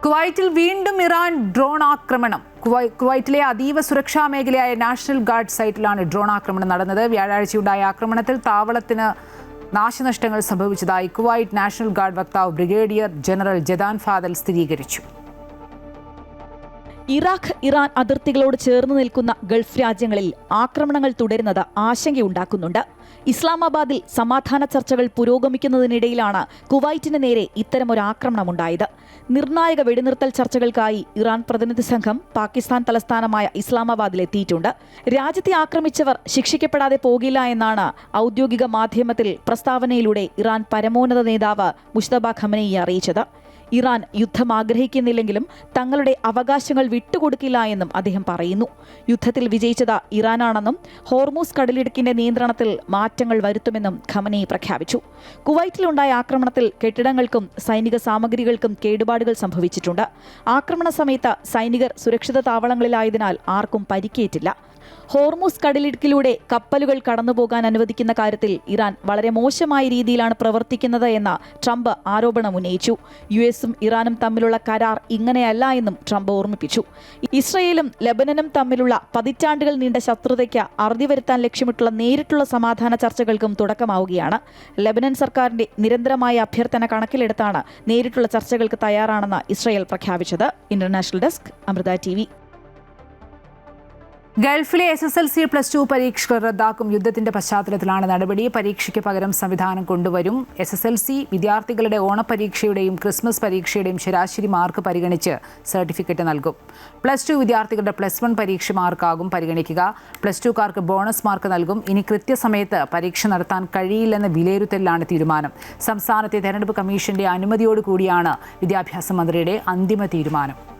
Speaker 1: കുവൈറ്റിൽ വീണ്ടും Iran drone ആക്രമണം. കുവൈറ്റിലെ അതീവ സുരക്ഷാ മേഖലയായ national guard സൈറ്റിലാണ് drone ആക്രമണം നടന്നത്. വ്യാഴാഴ്ചയുണ്ടായ ആക്രമണത്തിൽ താവളത്തിന് നാശനഷ്ടങ്ങൾ സംഭവിച്ചതായി കുവൈറ്റ് നാഷണൽ ഗാർഡ് വക്താവ് ബ്രിഗേഡിയർ ജനറൽ ജദാൻ ഫാദൽ സ്ഥിരീകരിച്ചു.
Speaker 22: ഇറാഖ് ഇറാൻ അതിർത്തികളോട് ചേർന്ന് നിൽക്കുന്ന ഗൾഫ് രാജ്യങ്ങളിൽ ആക്രമണങ്ങൾ തുടരുന്നത് ആശങ്കയുണ്ടാക്കുന്നുണ്ട്. ഇസ്ലാമാബാദിൽ സമാധാന ചർച്ചകൾ പുരോഗമിക്കുന്നതിനിടയിലാണ് കുവൈറ്റിന് നേരെ ഇത്തരമൊരു ആക്രമണമുണ്ടായത്. നിർണായക വെടിനിർത്തൽ ചർച്ചകൾക്കായി ഇറാൻ പ്രതിനിധി സംഘം പാകിസ്ഥാൻ തലസ്ഥാനമായ ഇസ്ലാമാബാദിലെത്തിയിട്ടുണ്ട്. രാജ്യത്തെ ആക്രമിച്ചവർ ശിക്ഷിക്കപ്പെടാതെ പോകില്ല എന്നാണ് ഔദ്യോഗിക മാധ്യമത്തിൽ പ്രസ്താവനയിലൂടെ ഇറാൻ പരമോന്നത നേതാവ് മുജ്തബ ഖമനേയി അറിയിച്ചത്. ഇറാൻ യുദ്ധം ആഗ്രഹിക്കുന്നില്ലെങ്കിലും തങ്ങളുടെ അവകാശങ്ങൾ വിട്ടുകൊടുക്കില്ല എന്നും അദ്ദേഹം പറയുന്നു. യുദ്ധത്തിൽ വിജയിച്ചത് ഇറാനാണെന്നും ഹോർമൂസ് കടലിടുക്കിന്റെ നിയന്ത്രണത്തിൽ മാറ്റങ്ങൾ വരുത്തുമെന്നും ഖമനേയി പ്രഖ്യാപിച്ചു. കുവൈറ്റിലുണ്ടായ ആക്രമണത്തിൽ കെട്ടിടങ്ങൾക്കും സൈനിക സാമഗ്രികൾക്കും കേടുപാടുകൾ സംഭവിച്ചിട്ടുണ്ട്. ആക്രമണ സമയത്ത് സൈനികർ സുരക്ഷിത താവളങ്ങളിലായതിനാൽ ആർക്കും പരിക്കേറ്റില്ല. ഹോർമൂസ് കടലിടുക്കിലൂടെ കപ്പലുകൾ കടന്നുപോകാൻ അനുവദിക്കുന്ന കാര്യത്തിൽ ഇറാൻ വളരെ മോശമായ രീതിയിലാണ് പ്രവർത്തിക്കുന്നത് എന്ന ട്രംപ് ആരോപണം ഉന്നയിച്ചു. യുഎസും ഇറാനും തമ്മിലുള്ള കരാർ ഇങ്ങനെയല്ല എന്നും ട്രംപ് ഓർമ്മിപ്പിച്ചു. ഇസ്രയേലും ലെബനനും തമ്മിലുള്ള പതിറ്റാണ്ടുകൾ നീണ്ട ശത്രുതയ്ക്ക് അറുതി വരുത്താൻ ലക്ഷ്യമിട്ടുള്ള നേരിട്ടുള്ള സമാധാന ചർച്ചകൾക്കും തുടക്കമാവുകയാണ്. ലെബനൻ സർക്കാരിന്റെ നിരന്തരമായ അഭ്യർത്ഥന കണക്കിലെടുത്താണ് നേരിട്ടുള്ള ചർച്ചകൾക്ക് തയ്യാറാണെന്ന് ഇസ്രയേൽ പ്രഖ്യാപിച്ചത്. International desk, Amrita TV.
Speaker 1: ഗൾഫിലെ SSLC +2 പരീക്ഷകൾ റദ്ദാക്കും. യുദ്ധത്തിന്റെ പശ്ചാത്തലത്തിലാണ് നടപടി. പരീക്ഷയ്ക്ക് പകരം സംവിധാനം കൊണ്ടുവരും. SSLC വിദ്യാർത്ഥികളുടെ ഓണപരീക്ഷയുടെയും ക്രിസ്മസ് പരീക്ഷയുടെയും ശരാശരി മാർക്ക് പരിഗണിച്ച് സർട്ടിഫിക്കറ്റ് നൽകും. +2 വിദ്യാർത്ഥികളുടെ +1 പരീക്ഷ മാർക്കാകും പരിഗണിക്കുക. +2കാർക്ക് ബോണസ് മാർക്ക് നൽകും. ഇനി കൃത്യസമയത്ത് പരീക്ഷ നടത്താൻ കഴിയില്ലെന്ന വിലയിരുത്തലിലാണ് തീരുമാനം. സംസ്ഥാനത്തെ തെരഞ്ഞെടുപ്പ് കമ്മീഷന്റെ അനുമതിയോടുകൂടിയാണ് വിദ്യാഭ്യാസ മന്ത്രിയുടെ അന്തിമ തീരുമാനം.